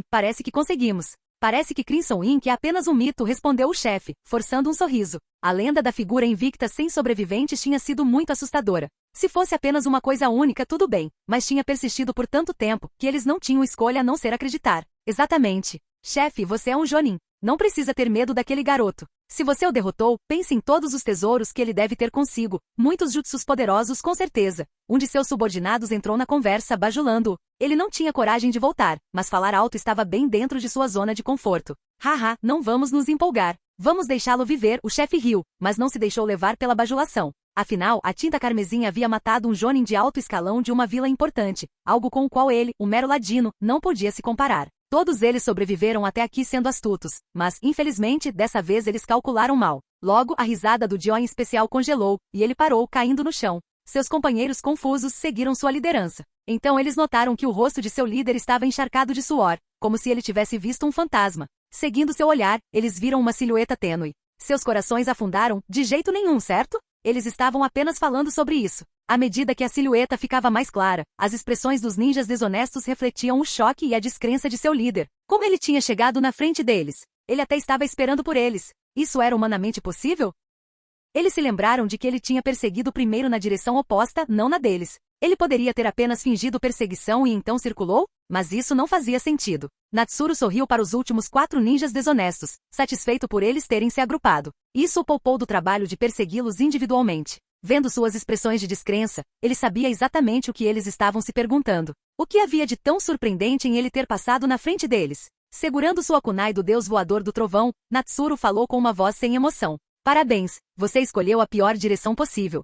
Parece que conseguimos. Parece que Crimson Inc. é apenas um mito, respondeu o chefe, forçando um sorriso. A lenda da figura invicta sem sobreviventes tinha sido muito assustadora. Se fosse apenas uma coisa única, tudo bem, mas tinha persistido por tanto tempo, que eles não tinham escolha a não ser acreditar. Exatamente. Chefe, você é um Jonin. Não precisa ter medo daquele garoto. Se você o derrotou, pense em todos os tesouros que ele deve ter consigo. Muitos jutsus poderosos com certeza. Um de seus subordinados entrou na conversa bajulando-o. Ele não tinha coragem de voltar, mas falar alto estava bem dentro de sua zona de conforto. Haha, não vamos nos empolgar. Vamos deixá-lo viver, o chefe riu, mas não se deixou levar pela bajulação. Afinal, a tinta carmesim havia matado um Jonin de alto escalão de uma vila importante, algo com o qual ele, um mero ladino, não podia se comparar. Todos eles sobreviveram até aqui sendo astutos, mas, infelizmente, dessa vez eles calcularam mal. Logo, a risada do Join especial congelou, e ele parou, caindo no chão. Seus companheiros confusos seguiram sua liderança. Então eles notaram que o rosto de seu líder estava encharcado de suor, como se ele tivesse visto um fantasma. Seguindo seu olhar, eles viram uma silhueta tênue. Seus corações afundaram, de jeito nenhum, certo? Eles estavam apenas falando sobre isso. À medida que a silhueta ficava mais clara, as expressões dos ninjas desonestos refletiam o choque e a descrença de seu líder. Como ele tinha chegado na frente deles? Ele até estava esperando por eles. Isso era humanamente possível? Eles se lembraram de que ele tinha perseguido primeiro na direção oposta, não na deles. Ele poderia ter apenas fingido perseguição e então circulou? Mas isso não fazia sentido. Natsuru sorriu para os últimos 4 ninjas desonestos, satisfeito por eles terem se agrupado. Isso o poupou do trabalho de persegui-los individualmente. Vendo suas expressões de descrença, ele sabia exatamente o que eles estavam se perguntando. O que havia de tão surpreendente em ele ter passado na frente deles? Segurando sua kunai do deus voador do trovão, Natsuru falou com uma voz sem emoção. Parabéns, você escolheu a pior direção possível.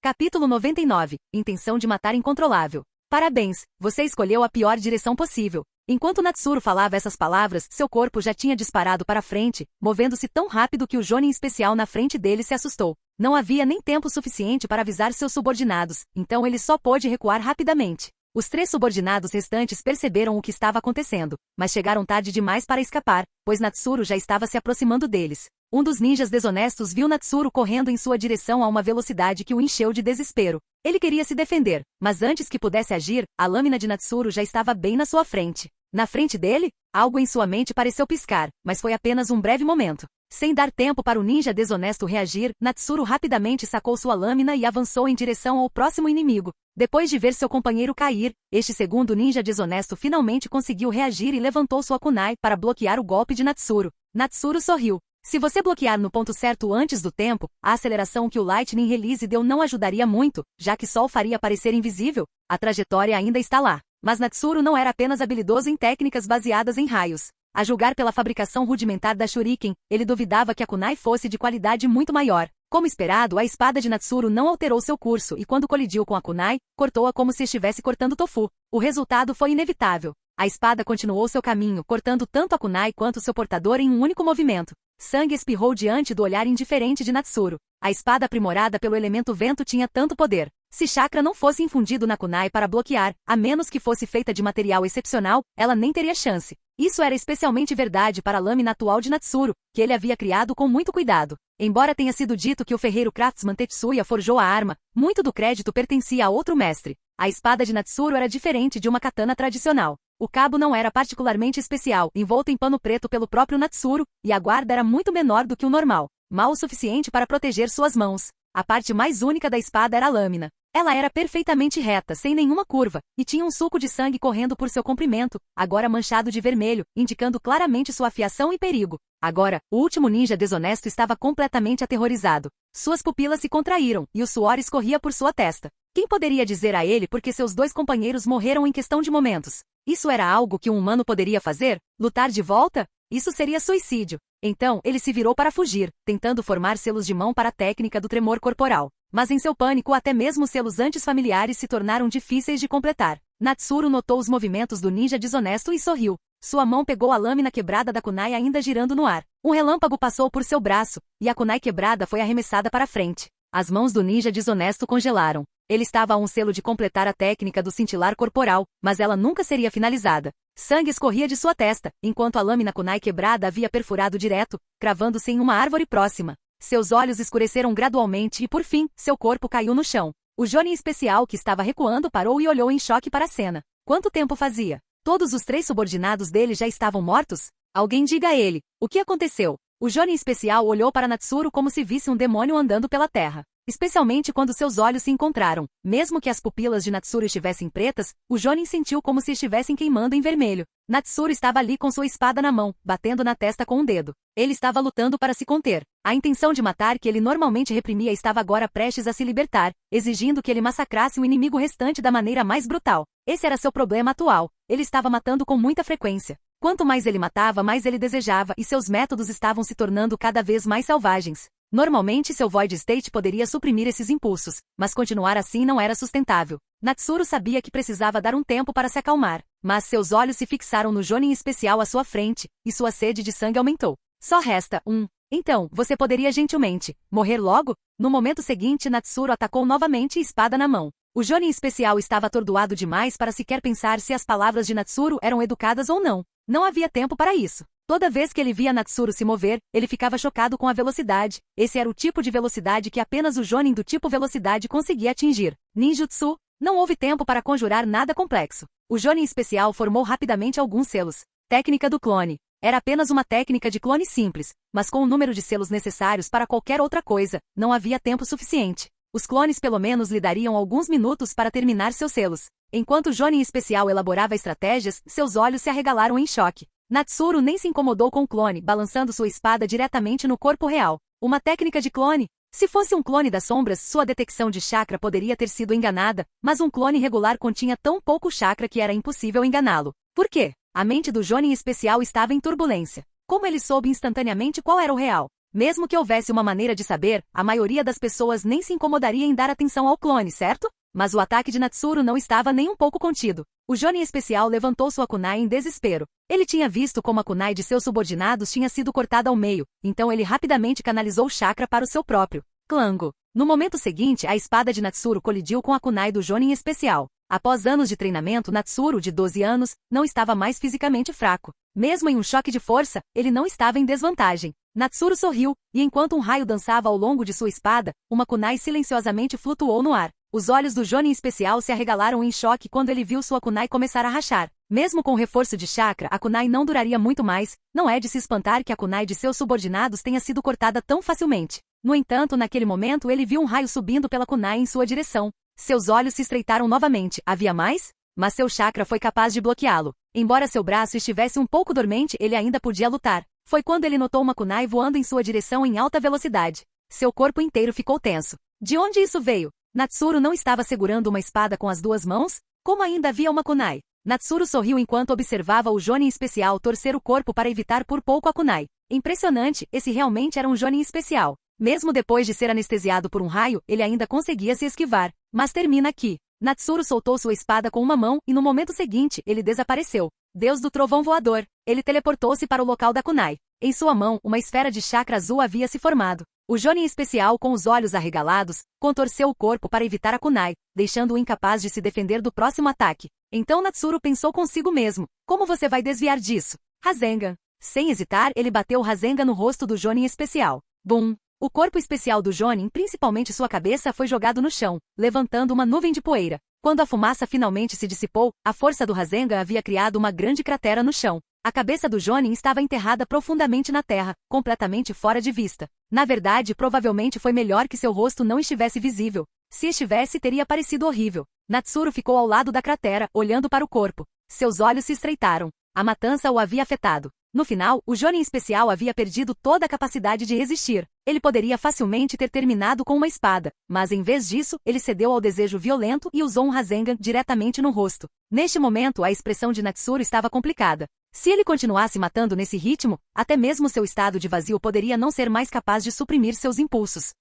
Capítulo 99. Intenção de matar incontrolável. Parabéns, você escolheu a pior direção possível. Enquanto Natsuru falava essas palavras, seu corpo já tinha disparado para frente, movendo-se tão rápido que o Jonin especial na frente dele se assustou. Não havia nem tempo suficiente para avisar seus subordinados, então ele só pôde recuar rapidamente. Os 3 subordinados restantes perceberam o que estava acontecendo, mas chegaram tarde demais para escapar, pois Natsuru já estava se aproximando deles. Um dos ninjas desonestos viu Natsuru correndo em sua direção a uma velocidade que o encheu de desespero. Ele queria se defender, mas antes que pudesse agir, a lâmina de Natsuru já estava bem na sua frente. Na frente dele, algo em sua mente pareceu piscar, mas foi apenas um breve momento. Sem dar tempo para o ninja desonesto reagir, Natsuru rapidamente sacou sua lâmina e avançou em direção ao próximo inimigo. Depois de ver seu companheiro cair, este segundo ninja desonesto finalmente conseguiu reagir e levantou sua kunai para bloquear o golpe de Natsuru. Natsuru sorriu. Se você bloquear no ponto certo antes do tempo, a aceleração que o Lightning Release deu não ajudaria muito, já que só o faria parecer invisível. A trajetória ainda está lá. Mas Natsuru não era apenas habilidoso em técnicas baseadas em raios. A julgar pela fabricação rudimentar da Shuriken, ele duvidava que a kunai fosse de qualidade muito maior. Como esperado, a espada de Natsuru não alterou seu curso e quando colidiu com a kunai, cortou-a como se estivesse cortando tofu. O resultado foi inevitável. A espada continuou seu caminho, cortando tanto a kunai quanto seu portador em um único movimento. Sangue espirrou diante do olhar indiferente de Natsuru. A espada aprimorada pelo elemento vento tinha tanto poder. Se chakra não fosse infundido na kunai para bloquear, a menos que fosse feita de material excepcional, ela nem teria chance. Isso era especialmente verdade para a lâmina atual de Natsuru, que ele havia criado com muito cuidado. Embora tenha sido dito que o ferreiro craftsman Tetsuya forjou a arma, muito do crédito pertencia a outro mestre. A espada de Natsuru era diferente de uma katana tradicional. O cabo não era particularmente especial, envolto em pano preto pelo próprio Natsuru, e a guarda era muito menor do que o normal, mal o suficiente para proteger suas mãos. A parte mais única da espada era a lâmina. Ela era perfeitamente reta, sem nenhuma curva, e tinha um sulco de sangue correndo por seu comprimento, agora manchado de vermelho, indicando claramente sua afiação e perigo. Agora, o último ninja desonesto estava completamente aterrorizado. Suas pupilas se contraíram, e o suor escorria por sua testa. Quem poderia dizer a ele porque seus dois companheiros morreram em questão de momentos? Isso era algo que um humano poderia fazer? Lutar de volta? Isso seria suicídio. Então, ele se virou para fugir, tentando formar selos de mão para a técnica do tremor corporal. Mas em seu pânico até mesmo selos antes familiares se tornaram difíceis de completar. Natsuru notou os movimentos do ninja desonesto e sorriu. Sua mão pegou a lâmina quebrada da kunai ainda girando no ar. Um relâmpago passou por seu braço, e a kunai quebrada foi arremessada para frente. As mãos do ninja desonesto congelaram. Ele estava a um selo de completar a técnica do cintilar corporal, mas ela nunca seria finalizada. Sangue escorria de sua testa, enquanto a lâmina kunai quebrada havia perfurado direto, cravando-se em uma árvore próxima. Seus olhos escureceram gradualmente e, por fim, seu corpo caiu no chão. O Jonin especial que estava recuando parou e olhou em choque para a cena. Quanto tempo fazia? Todos os 3 subordinados dele já estavam mortos? Alguém diga a ele, o que aconteceu? O Jonin especial olhou para Natsuru como se visse um demônio andando pela terra. Especialmente quando seus olhos se encontraram. Mesmo que as pupilas de Natsuru estivessem pretas, o Jonin sentiu como se estivessem queimando em vermelho. Natsuru estava ali com sua espada na mão, batendo na testa com um dedo. Ele estava lutando para se conter. A intenção de matar que ele normalmente reprimia estava agora prestes a se libertar, exigindo que ele massacrasse o inimigo restante da maneira mais brutal. Esse era seu problema atual. Ele estava matando com muita frequência. Quanto mais ele matava, mais ele desejava, e seus métodos estavam se tornando cada vez mais selvagens. Normalmente seu Void State poderia suprimir esses impulsos, mas continuar assim não era sustentável. Natsuru sabia que precisava dar um tempo para se acalmar, mas seus olhos se fixaram no Jonin especial à sua frente, e sua sede de sangue aumentou. Só resta um. Então, você poderia gentilmente morrer logo? No momento seguinte, Natsuru atacou novamente, espada na mão. O Jonin especial estava atordoado demais para sequer pensar se as palavras de Natsuru eram educadas ou não. Não havia tempo para isso. Toda vez que ele via Natsuru se mover, ele ficava chocado com a velocidade. Esse era o tipo de velocidade que apenas o Jonin do tipo velocidade conseguia atingir. Ninjutsu. Não houve tempo para conjurar nada complexo. O Jonin especial formou rapidamente alguns selos. Técnica do clone. Era apenas uma técnica de clone simples, mas com o número de selos necessários para qualquer outra coisa, não havia tempo suficiente. Os clones pelo menos lhe dariam alguns minutos para terminar seus selos. Enquanto o Jonin especial elaborava estratégias, seus olhos se arregalaram em choque. Natsuru nem se incomodou com o clone, balançando sua espada diretamente no corpo real. Uma técnica de clone? Se fosse um clone das sombras, sua detecção de chakra poderia ter sido enganada, mas um clone regular continha tão pouco chakra que era impossível enganá-lo. Por quê? A mente do Jonin especial estava em turbulência. Como ele soube instantaneamente qual era o real? Mesmo que houvesse uma maneira de saber, a maioria das pessoas nem se incomodaria em dar atenção ao clone, certo? Mas o ataque de Natsuru não estava nem um pouco contido. O Jonin especial levantou sua kunai em desespero. Ele tinha visto como a kunai de seus subordinados tinha sido cortada ao meio, então ele rapidamente canalizou o chakra para o seu próprio. Clango. No momento seguinte, a espada de Natsuru colidiu com a kunai do Jonin especial. Após anos de treinamento, Natsuru, de 12 anos, não estava mais fisicamente fraco. Mesmo em um choque de força, ele não estava em desvantagem. Natsuru sorriu, e enquanto um raio dançava ao longo de sua espada, uma kunai silenciosamente flutuou no ar. Os olhos do Jonin especial se arregalaram em choque quando ele viu sua kunai começar a rachar. Mesmo com reforço de chakra, a kunai não duraria muito mais. Não é de se espantar que a kunai de seus subordinados tenha sido cortada tão facilmente. No entanto, naquele momento ele viu um raio subindo pela kunai em sua direção. Seus olhos se estreitaram novamente. Havia mais? Mas seu chakra foi capaz de bloqueá-lo. Embora seu braço estivesse um pouco dormente, ele ainda podia lutar. Foi quando ele notou uma kunai voando em sua direção em alta velocidade. Seu corpo inteiro ficou tenso. De onde isso veio? Natsuru não estava segurando uma espada com as 2 mãos? Como ainda havia uma kunai? Natsuru sorriu enquanto observava o Jonin especial torcer o corpo para evitar por pouco a kunai. Impressionante, esse realmente era um Jonin especial. Mesmo depois de ser anestesiado por um raio, ele ainda conseguia se esquivar. Mas termina aqui. Natsuru soltou sua espada com uma mão e no momento seguinte, ele desapareceu. Deus do trovão voador. Ele teleportou-se para o local da kunai. Em sua mão, uma esfera de chakra azul havia se formado. O Jonin especial, com os olhos arregalados, contorceu o corpo para evitar a kunai, deixando-o incapaz de se defender do próximo ataque. Então Natsuru pensou consigo mesmo, como você vai desviar disso? Rasengan. Sem hesitar, ele bateu o Rasengan no rosto do Jonin especial. Bum! O corpo especial do Jonin, principalmente sua cabeça, foi jogado no chão, levantando uma nuvem de poeira. Quando a fumaça finalmente se dissipou, a força do Rasengan havia criado uma grande cratera no chão. A cabeça do Jonin estava enterrada profundamente na terra, completamente fora de vista. Na verdade, provavelmente foi melhor que seu rosto não estivesse visível. Se estivesse, teria parecido horrível. Natsuru ficou ao lado da cratera, olhando para o corpo. Seus olhos se estreitaram. A matança o havia afetado. No final, o Jonin especial havia perdido toda a capacidade de resistir. Ele poderia facilmente ter terminado com uma espada, mas em vez disso, ele cedeu ao desejo violento e usou um Rasengan diretamente no rosto. Neste momento, a expressão de Natsuru estava complicada. Se ele continuasse matando nesse ritmo, até mesmo seu estado de vazio poderia não ser mais capaz de suprimir seus impulsos.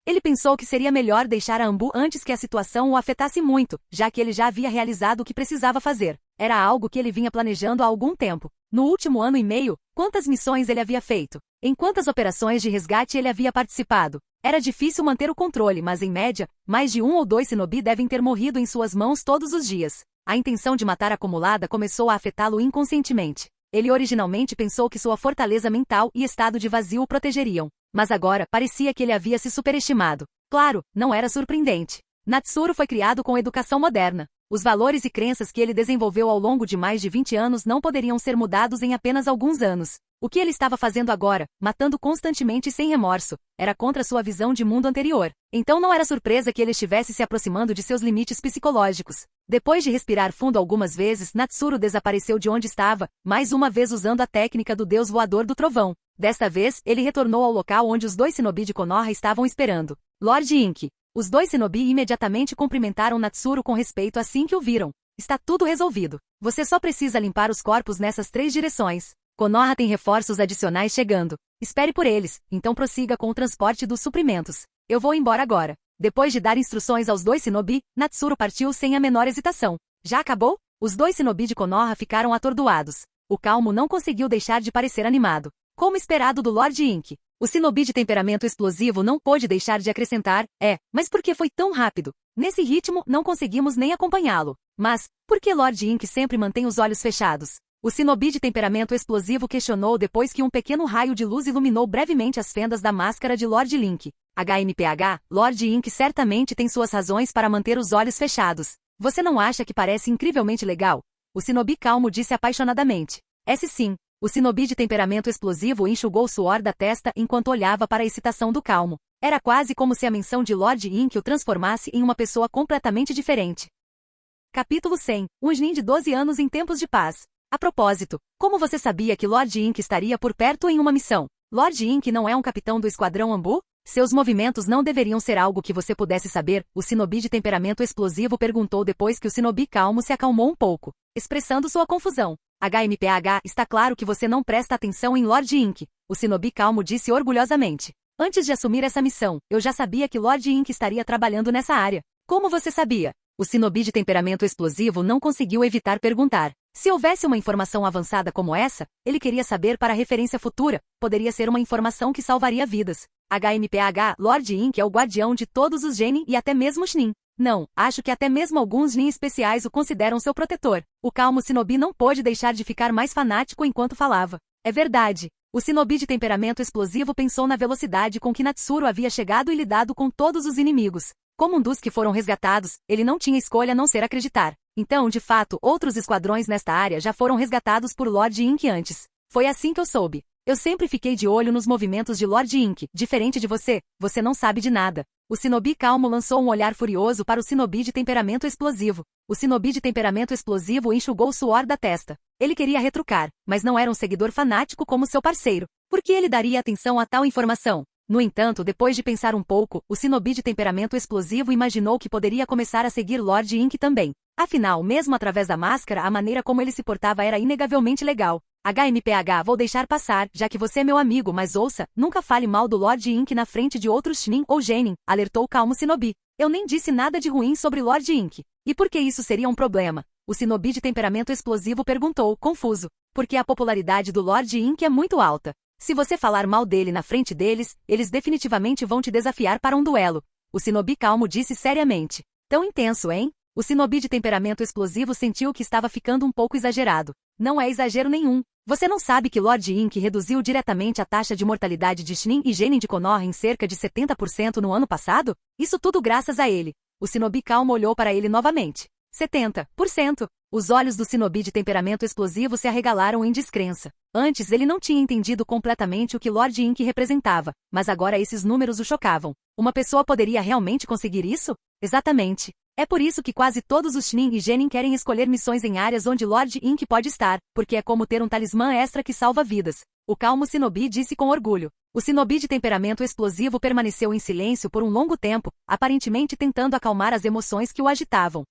Ele pensou que seria melhor deixar a Anbu antes que a situação o afetasse muito, já que ele já havia realizado o que precisava fazer. Era algo que ele vinha planejando há algum tempo. No último ano e meio, quantas missões ele havia feito? Em quantas operações de resgate ele havia participado? Era difícil manter o controle, mas em média, mais de 1 ou 2 shinobi devem ter morrido em suas mãos todos os dias. A intenção de matar acumulada começou a afetá-lo inconscientemente. Ele originalmente pensou que sua fortaleza mental e estado de vazio o protegeriam. Mas agora, parecia que ele havia se superestimado. Claro, não era surpreendente. Natsuru foi criado com educação moderna. Os valores e crenças que ele desenvolveu ao longo de mais de 20 anos não poderiam ser mudados em apenas alguns anos. O que ele estava fazendo agora, matando constantemente e sem remorso, era contra sua visão de mundo anterior. Então não era surpresa que ele estivesse se aproximando de seus limites psicológicos. Depois de respirar fundo algumas vezes, Natsuru desapareceu de onde estava, mais uma vez usando a técnica do deus voador do trovão. Desta vez, ele retornou ao local onde os 2 shinobi de Konoha estavam esperando. Lord Ink. Os 2 shinobi imediatamente cumprimentaram Natsuru com respeito assim que o viram. Está tudo resolvido. Você só precisa limpar os corpos nessas 3 direções. Konoha tem reforços adicionais chegando. Espere por eles, então prossiga com o transporte dos suprimentos. Eu vou embora agora. Depois de dar instruções aos 2 shinobi, Natsuru partiu sem a menor hesitação. Já acabou? Os 2 shinobi de Konoha ficaram atordoados. O calmo não conseguiu deixar de parecer animado. Como esperado do Lord Ink. O shinobi de temperamento explosivo não pôde deixar de acrescentar, mas por que foi tão rápido? Nesse ritmo, não conseguimos nem acompanhá-lo. Mas, por que Lord Ink sempre mantém os olhos fechados? O shinobi de temperamento explosivo questionou depois que um pequeno raio de luz iluminou brevemente as fendas da máscara de Lord Link. HMPH, Lord Ink certamente tem suas razões para manter os olhos fechados. Você não acha que parece incrivelmente legal? O shinobi calmo disse apaixonadamente. Sim. O shinobi de temperamento explosivo enxugou o suor da testa enquanto olhava para a excitação do calmo. Era quase como se a menção de Lord Ink o transformasse em uma pessoa completamente diferente. Capítulo 100. Um Chunin de 12 anos em tempos de paz. A propósito, como você sabia que Lord Ink estaria por perto em uma missão? Lord Ink não é um capitão do esquadrão Anbu? Seus movimentos não deveriam ser algo que você pudesse saber, o shinobi de temperamento explosivo perguntou depois que o shinobi calmo se acalmou um pouco, expressando sua confusão. HMPH, está claro que você não presta atenção em Lord Ink, o shinobi calmo disse orgulhosamente. Antes de assumir essa missão, eu já sabia que Lord Ink estaria trabalhando nessa área. Como você sabia? O shinobi de temperamento explosivo não conseguiu evitar perguntar. Se houvesse uma informação avançada como essa, ele queria saber para referência futura, poderia ser uma informação que salvaria vidas. HMPH, Lord Ink é o guardião de todos os genin e até mesmo Chunin. Não, acho que até mesmo alguns Chunin especiais o consideram seu protetor. O calmo shinobi não pôde deixar de ficar mais fanático enquanto falava. É verdade. O shinobi de temperamento explosivo pensou na velocidade com que Natsuru havia chegado e lidado com todos os inimigos. Como um dos que foram resgatados, ele não tinha escolha a não ser acreditar. Então, de fato, outros esquadrões nesta área já foram resgatados por Lord Ink antes. Foi assim que eu soube. Eu sempre fiquei de olho nos movimentos de Lord Ink. Diferente de você, você não sabe de nada. O shinobi calmo lançou um olhar furioso para o shinobi de temperamento explosivo. O shinobi de temperamento explosivo enxugou o suor da testa. Ele queria retrucar, mas não era um seguidor fanático como seu parceiro. Por que ele daria atenção a tal informação? No entanto, depois de pensar um pouco, o shinobi de temperamento explosivo imaginou que poderia começar a seguir Lord Ink também. Afinal, mesmo através da máscara, a maneira como ele se portava era inegavelmente legal. HMPH, vou deixar passar, já que você é meu amigo, mas ouça, nunca fale mal do Lord Ink na frente de outros Chunin ou Genin, alertou o calmo shinobi. Eu nem disse nada de ruim sobre Lord Ink. E por que isso seria um problema? O shinobi de temperamento explosivo perguntou, confuso. Porque a popularidade do Lord Ink é muito alta. Se você falar mal dele na frente deles, eles definitivamente vão te desafiar para um duelo. O shinobi calmo disse seriamente. Tão intenso, hein? O shinobi de temperamento explosivo sentiu que estava ficando um pouco exagerado. Não é exagero nenhum. Você não sabe que Lord Ink reduziu diretamente a taxa de mortalidade de Chunin e Genin de Konoha em cerca de 70% no ano passado? Isso tudo graças a ele. O shinobi calmo olhou para ele novamente. 70%. Os olhos do Shinobi de temperamento explosivo se arregalaram em descrença. Antes ele não tinha entendido completamente o que Lord Ink representava, mas agora esses números o chocavam. Uma pessoa poderia realmente conseguir isso? Exatamente. É por isso que quase todos os Chunin e Genin querem escolher missões em áreas onde Lord Ink pode estar, porque é como ter um talismã extra que salva vidas. O calmo Shinobi disse com orgulho. O Shinobi de temperamento explosivo permaneceu em silêncio por um longo tempo, aparentemente tentando acalmar as emoções que o agitavam.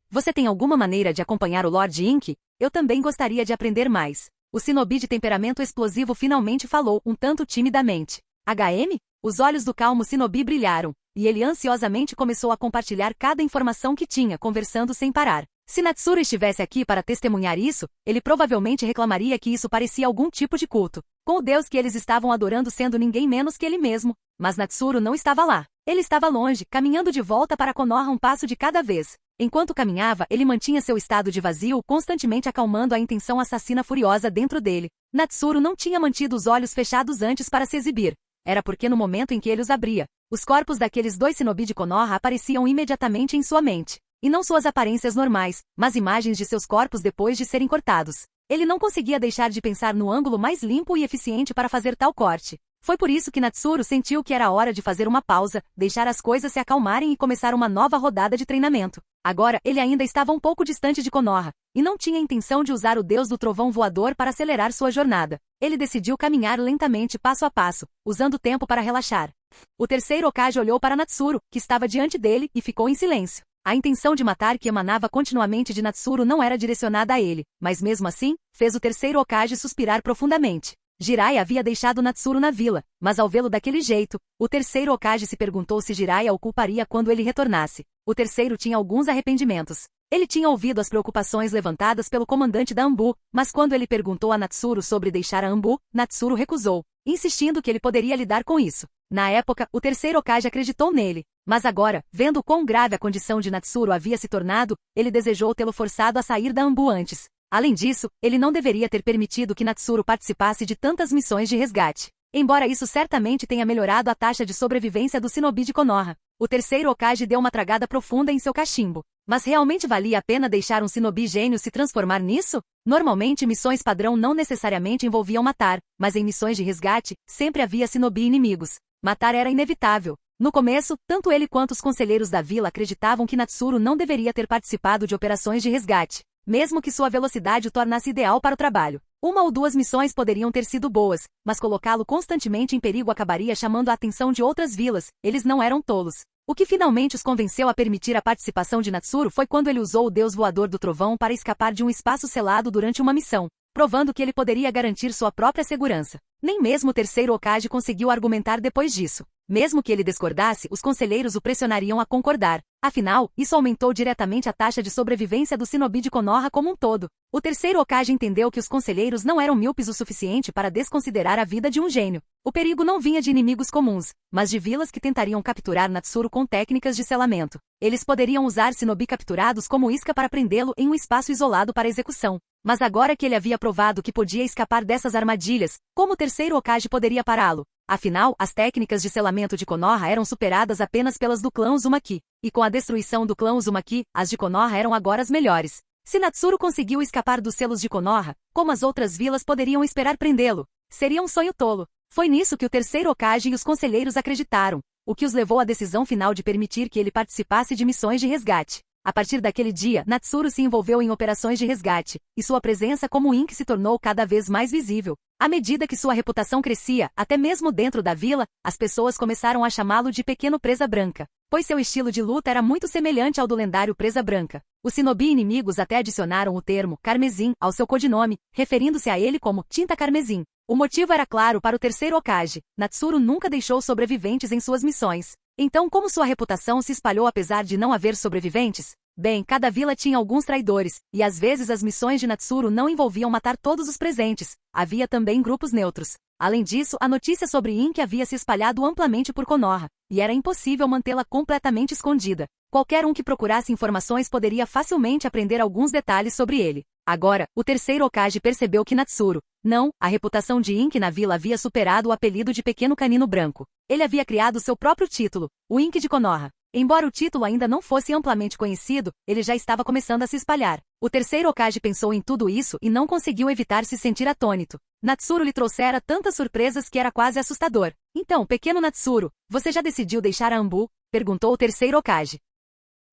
Você tem alguma maneira de acompanhar o Lord Ink? Eu também gostaria de aprender mais. O Shinobi de temperamento explosivo finalmente falou, um tanto timidamente. HM? Os olhos do calmo Shinobi brilharam, e ele ansiosamente começou a compartilhar cada informação que tinha, conversando sem parar. Se Natsuru estivesse aqui para testemunhar isso, ele provavelmente reclamaria que isso parecia algum tipo de culto, com o deus que eles estavam adorando sendo ninguém menos que ele mesmo. Mas Natsuru não estava lá. Ele estava longe, caminhando de volta para Konoha um passo de cada vez. Enquanto caminhava, ele mantinha seu estado de vazio, constantemente acalmando a intenção assassina furiosa dentro dele. Natsuru não tinha mantido os olhos fechados antes para se exibir. Era porque no momento em que ele os abria, os corpos daqueles dois Shinobi de Konoha apareciam imediatamente em sua mente. E não suas aparências normais, mas imagens de seus corpos depois de serem cortados. Ele não conseguia deixar de pensar no ângulo mais limpo e eficiente para fazer tal corte. Foi por isso que Natsuru sentiu que era hora de fazer uma pausa, deixar as coisas se acalmarem e começar uma nova rodada de treinamento. Agora, ele ainda estava um pouco distante de Konoha, e não tinha intenção de usar o deus do trovão voador para acelerar sua jornada. Ele decidiu caminhar lentamente passo a passo, usando o tempo para relaxar. O terceiro Hokage olhou para Natsuru, que estava diante dele, e ficou em silêncio. A intenção de matar que emanava continuamente de Natsuru não era direcionada a ele, mas mesmo assim, fez o terceiro Hokage suspirar profundamente. Jiraiya havia deixado Natsuru na vila, mas ao vê-lo daquele jeito, o terceiro Hokage se perguntou se Jiraiya o culparia quando ele retornasse. O terceiro tinha alguns arrependimentos. Ele tinha ouvido as preocupações levantadas pelo comandante da Anbu, mas quando ele perguntou a Natsuru sobre deixar a Anbu, Natsuru recusou, insistindo que ele poderia lidar com isso. Na época, o terceiro Hokage acreditou nele, mas agora, vendo quão grave a condição de Natsuru havia se tornado, ele desejou tê-lo forçado a sair da Anbu antes. Além disso, ele não deveria ter permitido que Natsuru participasse de tantas missões de resgate. Embora isso certamente tenha melhorado a taxa de sobrevivência do Shinobi de Konoha, o terceiro Hokage deu uma tragada profunda em seu cachimbo. Mas realmente valia a pena deixar um Shinobi gênio se transformar nisso? Normalmente missões padrão não necessariamente envolviam matar, mas em missões de resgate, sempre havia Shinobi inimigos. Matar era inevitável. No começo, tanto ele quanto os conselheiros da vila acreditavam que Natsuru não deveria ter participado de operações de resgate, mesmo que sua velocidade o tornasse ideal para o trabalho. Uma ou duas missões poderiam ter sido boas, mas colocá-lo constantemente em perigo acabaria chamando a atenção de outras vilas. Eles não eram tolos. O que finalmente os convenceu a permitir a participação de Natsuru foi quando ele usou o deus voador do trovão para escapar de um espaço selado durante uma missão, provando que ele poderia garantir sua própria segurança. Nem mesmo o terceiro Hokage conseguiu argumentar depois disso. Mesmo que ele discordasse, os conselheiros o pressionariam a concordar. Afinal, isso aumentou diretamente a taxa de sobrevivência do Shinobi de Konoha como um todo. O terceiro Hokage entendeu que os conselheiros não eram míopes o suficiente para desconsiderar a vida de um gênio. O perigo não vinha de inimigos comuns, mas de vilas que tentariam capturar Natsuru com técnicas de selamento. Eles poderiam usar Shinobi capturados como isca para prendê-lo em um espaço isolado para execução. Mas agora que ele havia provado que podia escapar dessas armadilhas, como o terceiro Hokage poderia pará-lo? Afinal, as técnicas de selamento de Konoha eram superadas apenas pelas do clã Uzumaki. E com a destruição do clã Uzumaki, as de Konoha eram agora as melhores. Se Natsuru conseguiu escapar dos selos de Konoha, como as outras vilas poderiam esperar prendê-lo? Seria um sonho tolo. Foi nisso que o terceiro Hokage e os conselheiros acreditaram, o que os levou à decisão final de permitir que ele participasse de missões de resgate. A partir daquele dia, Natsuru se envolveu em operações de resgate, e sua presença como Ink se tornou cada vez mais visível. À medida que sua reputação crescia, até mesmo dentro da vila, as pessoas começaram a chamá-lo de Pequeno Presa Branca, pois seu estilo de luta era muito semelhante ao do lendário Presa Branca. Os Shinobi inimigos até adicionaram o termo Carmesim ao seu codinome, referindo-se a ele como Tinta Carmesim. O motivo era claro para o terceiro Hokage: Natsuru nunca deixou sobreviventes em suas missões. Então, como sua reputação se espalhou apesar de não haver sobreviventes? Bem, cada vila tinha alguns traidores, e às vezes as missões de Natsuru não envolviam matar todos os presentes. Havia também grupos neutros. Além disso, a notícia sobre Ink havia se espalhado amplamente por Konoha, e era impossível mantê-la completamente escondida. Qualquer um que procurasse informações poderia facilmente aprender alguns detalhes sobre ele. Agora, o terceiro Hokage percebeu que Natsuru, não, a reputação de Ink na vila havia superado o apelido de Pequeno Canino Branco. Ele havia criado seu próprio título, o Ink de Konoha. Embora o título ainda não fosse amplamente conhecido, ele já estava começando a se espalhar. O terceiro Hokage pensou em tudo isso e não conseguiu evitar se sentir atônito. Natsuru lhe trouxera tantas surpresas que era quase assustador. Então, pequeno Natsuru, você já decidiu deixar a Anbu? Perguntou o terceiro Hokage.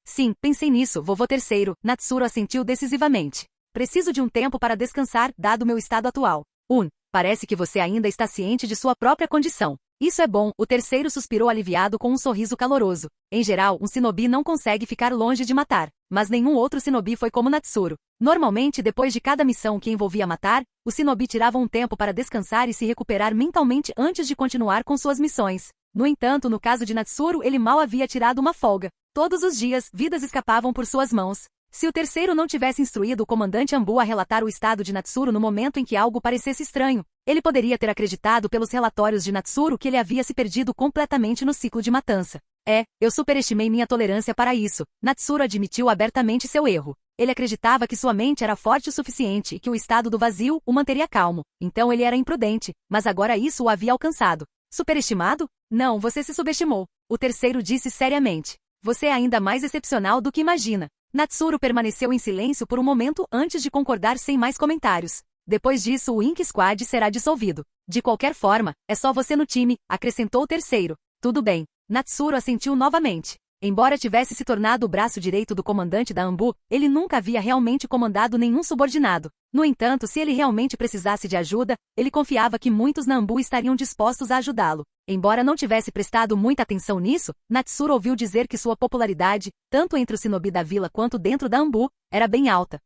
Sim, pensei nisso, vovô terceiro, Natsuru assentiu decisivamente. Preciso de um tempo para descansar, dado meu estado atual. Parece que você ainda está ciente de sua própria condição. Isso é bom, o terceiro suspirou aliviado com um sorriso caloroso. Em geral, um shinobi não consegue ficar longe de matar, mas nenhum outro shinobi foi como Natsuru. Normalmente, depois de cada missão que envolvia matar, o shinobi tirava um tempo para descansar e se recuperar mentalmente antes de continuar com suas missões. No entanto, no caso de Natsuru, ele mal havia tirado uma folga. Todos os dias, vidas escapavam por suas mãos. Se o terceiro não tivesse instruído o comandante Anbu a relatar o estado de Natsuru no momento em que algo parecesse estranho, ele poderia ter acreditado pelos relatórios de Natsuru que ele havia se perdido completamente no ciclo de matança. Eu superestimei minha tolerância para isso. Natsuru admitiu abertamente seu erro. Ele acreditava que sua mente era forte o suficiente e que o estado do vazio o manteria calmo. Então ele era imprudente, mas agora isso o havia alcançado. Superestimado? Não, você se subestimou. O terceiro disse seriamente. Você é ainda mais excepcional do que imagina. Natsuru permaneceu em silêncio por um momento antes de concordar sem mais comentários. Depois disso o Ink Squad será dissolvido. De qualquer forma, é só você no time, acrescentou o terceiro. Tudo bem. Natsuru assentiu novamente. Embora tivesse se tornado o braço direito do comandante da Anbu, ele nunca havia realmente comandado nenhum subordinado. No entanto, se ele realmente precisasse de ajuda, ele confiava que muitos na Anbu estariam dispostos a ajudá-lo. Embora não tivesse prestado muita atenção nisso, Natsuru ouviu dizer que sua popularidade, tanto entre o shinobi da vila quanto dentro da Anbu, era bem alta.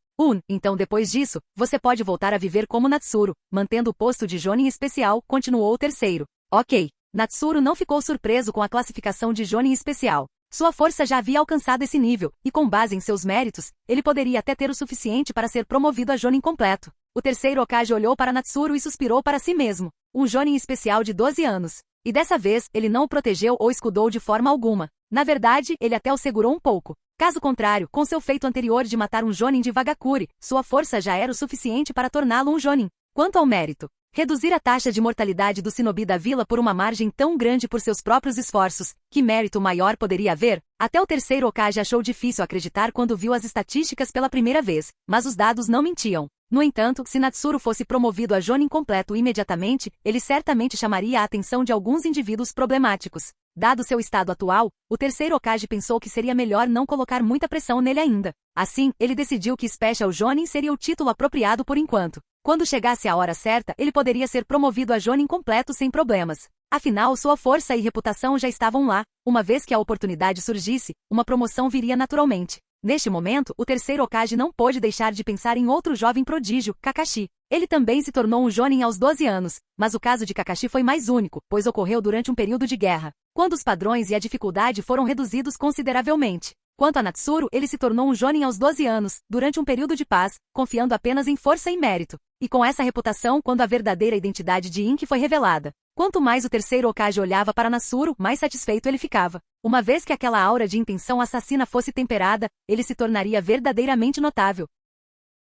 Então depois disso, você pode voltar a viver como Natsuru, mantendo o posto de Jonin especial, continuou o terceiro. Ok. Natsuru não ficou surpreso com a classificação de Jonin especial. Sua força já havia alcançado esse nível, e com base em seus méritos, ele poderia até ter o suficiente para ser promovido a Jonin completo. O terceiro Hokage olhou para Natsuru e suspirou para si mesmo. Um Jonin especial de 12 anos. E dessa vez, ele não o protegeu ou escudou de forma alguma. Na verdade, ele até o segurou um pouco. Caso contrário, com seu feito anterior de matar um Jonin de Vagakure, sua força já era o suficiente para torná-lo um Jonin. Quanto ao mérito, reduzir a taxa de mortalidade do shinobi da vila por uma margem tão grande por seus próprios esforços, que mérito maior poderia haver? Até o terceiro Hokage achou difícil acreditar quando viu as estatísticas pela primeira vez, mas os dados não mentiam. No entanto, se Natsuru fosse promovido a Jonin completo imediatamente, ele certamente chamaria a atenção de alguns indivíduos problemáticos. Dado seu estado atual, o terceiro Hokage pensou que seria melhor não colocar muita pressão nele ainda. Assim, ele decidiu que Special Jonin seria o título apropriado por enquanto. Quando chegasse a hora certa, ele poderia ser promovido a Jonin completo sem problemas. Afinal, sua força e reputação já estavam lá. Uma vez que a oportunidade surgisse, uma promoção viria naturalmente. Neste momento, o terceiro Hokage não pôde deixar de pensar em outro jovem prodígio, Kakashi. Ele também se tornou um Jonin aos 12 anos, mas o caso de Kakashi foi mais único, pois ocorreu durante um período de guerra, quando os padrões e a dificuldade foram reduzidos consideravelmente. Quanto a Natsuru, ele se tornou um Jonin aos 12 anos, durante um período de paz, confiando apenas em força e mérito. E com essa reputação quando a verdadeira identidade de Ink foi revelada. Quanto mais o terceiro Hokage olhava para Natsuru, mais satisfeito ele ficava. Uma vez que aquela aura de intenção assassina fosse temperada, ele se tornaria verdadeiramente notável.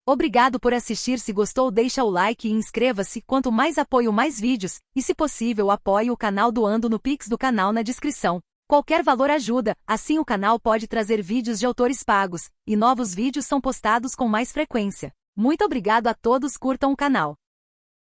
Obrigado por assistir. Se gostou, deixa o like e inscreva-se. Quanto mais apoio, mais vídeos, e se possível apoie o canal doando no Pix do canal na descrição. Qualquer valor ajuda, assim o canal pode trazer vídeos de autores pagos, e novos vídeos são postados com mais frequência. Muito obrigado a todos, curtam o canal.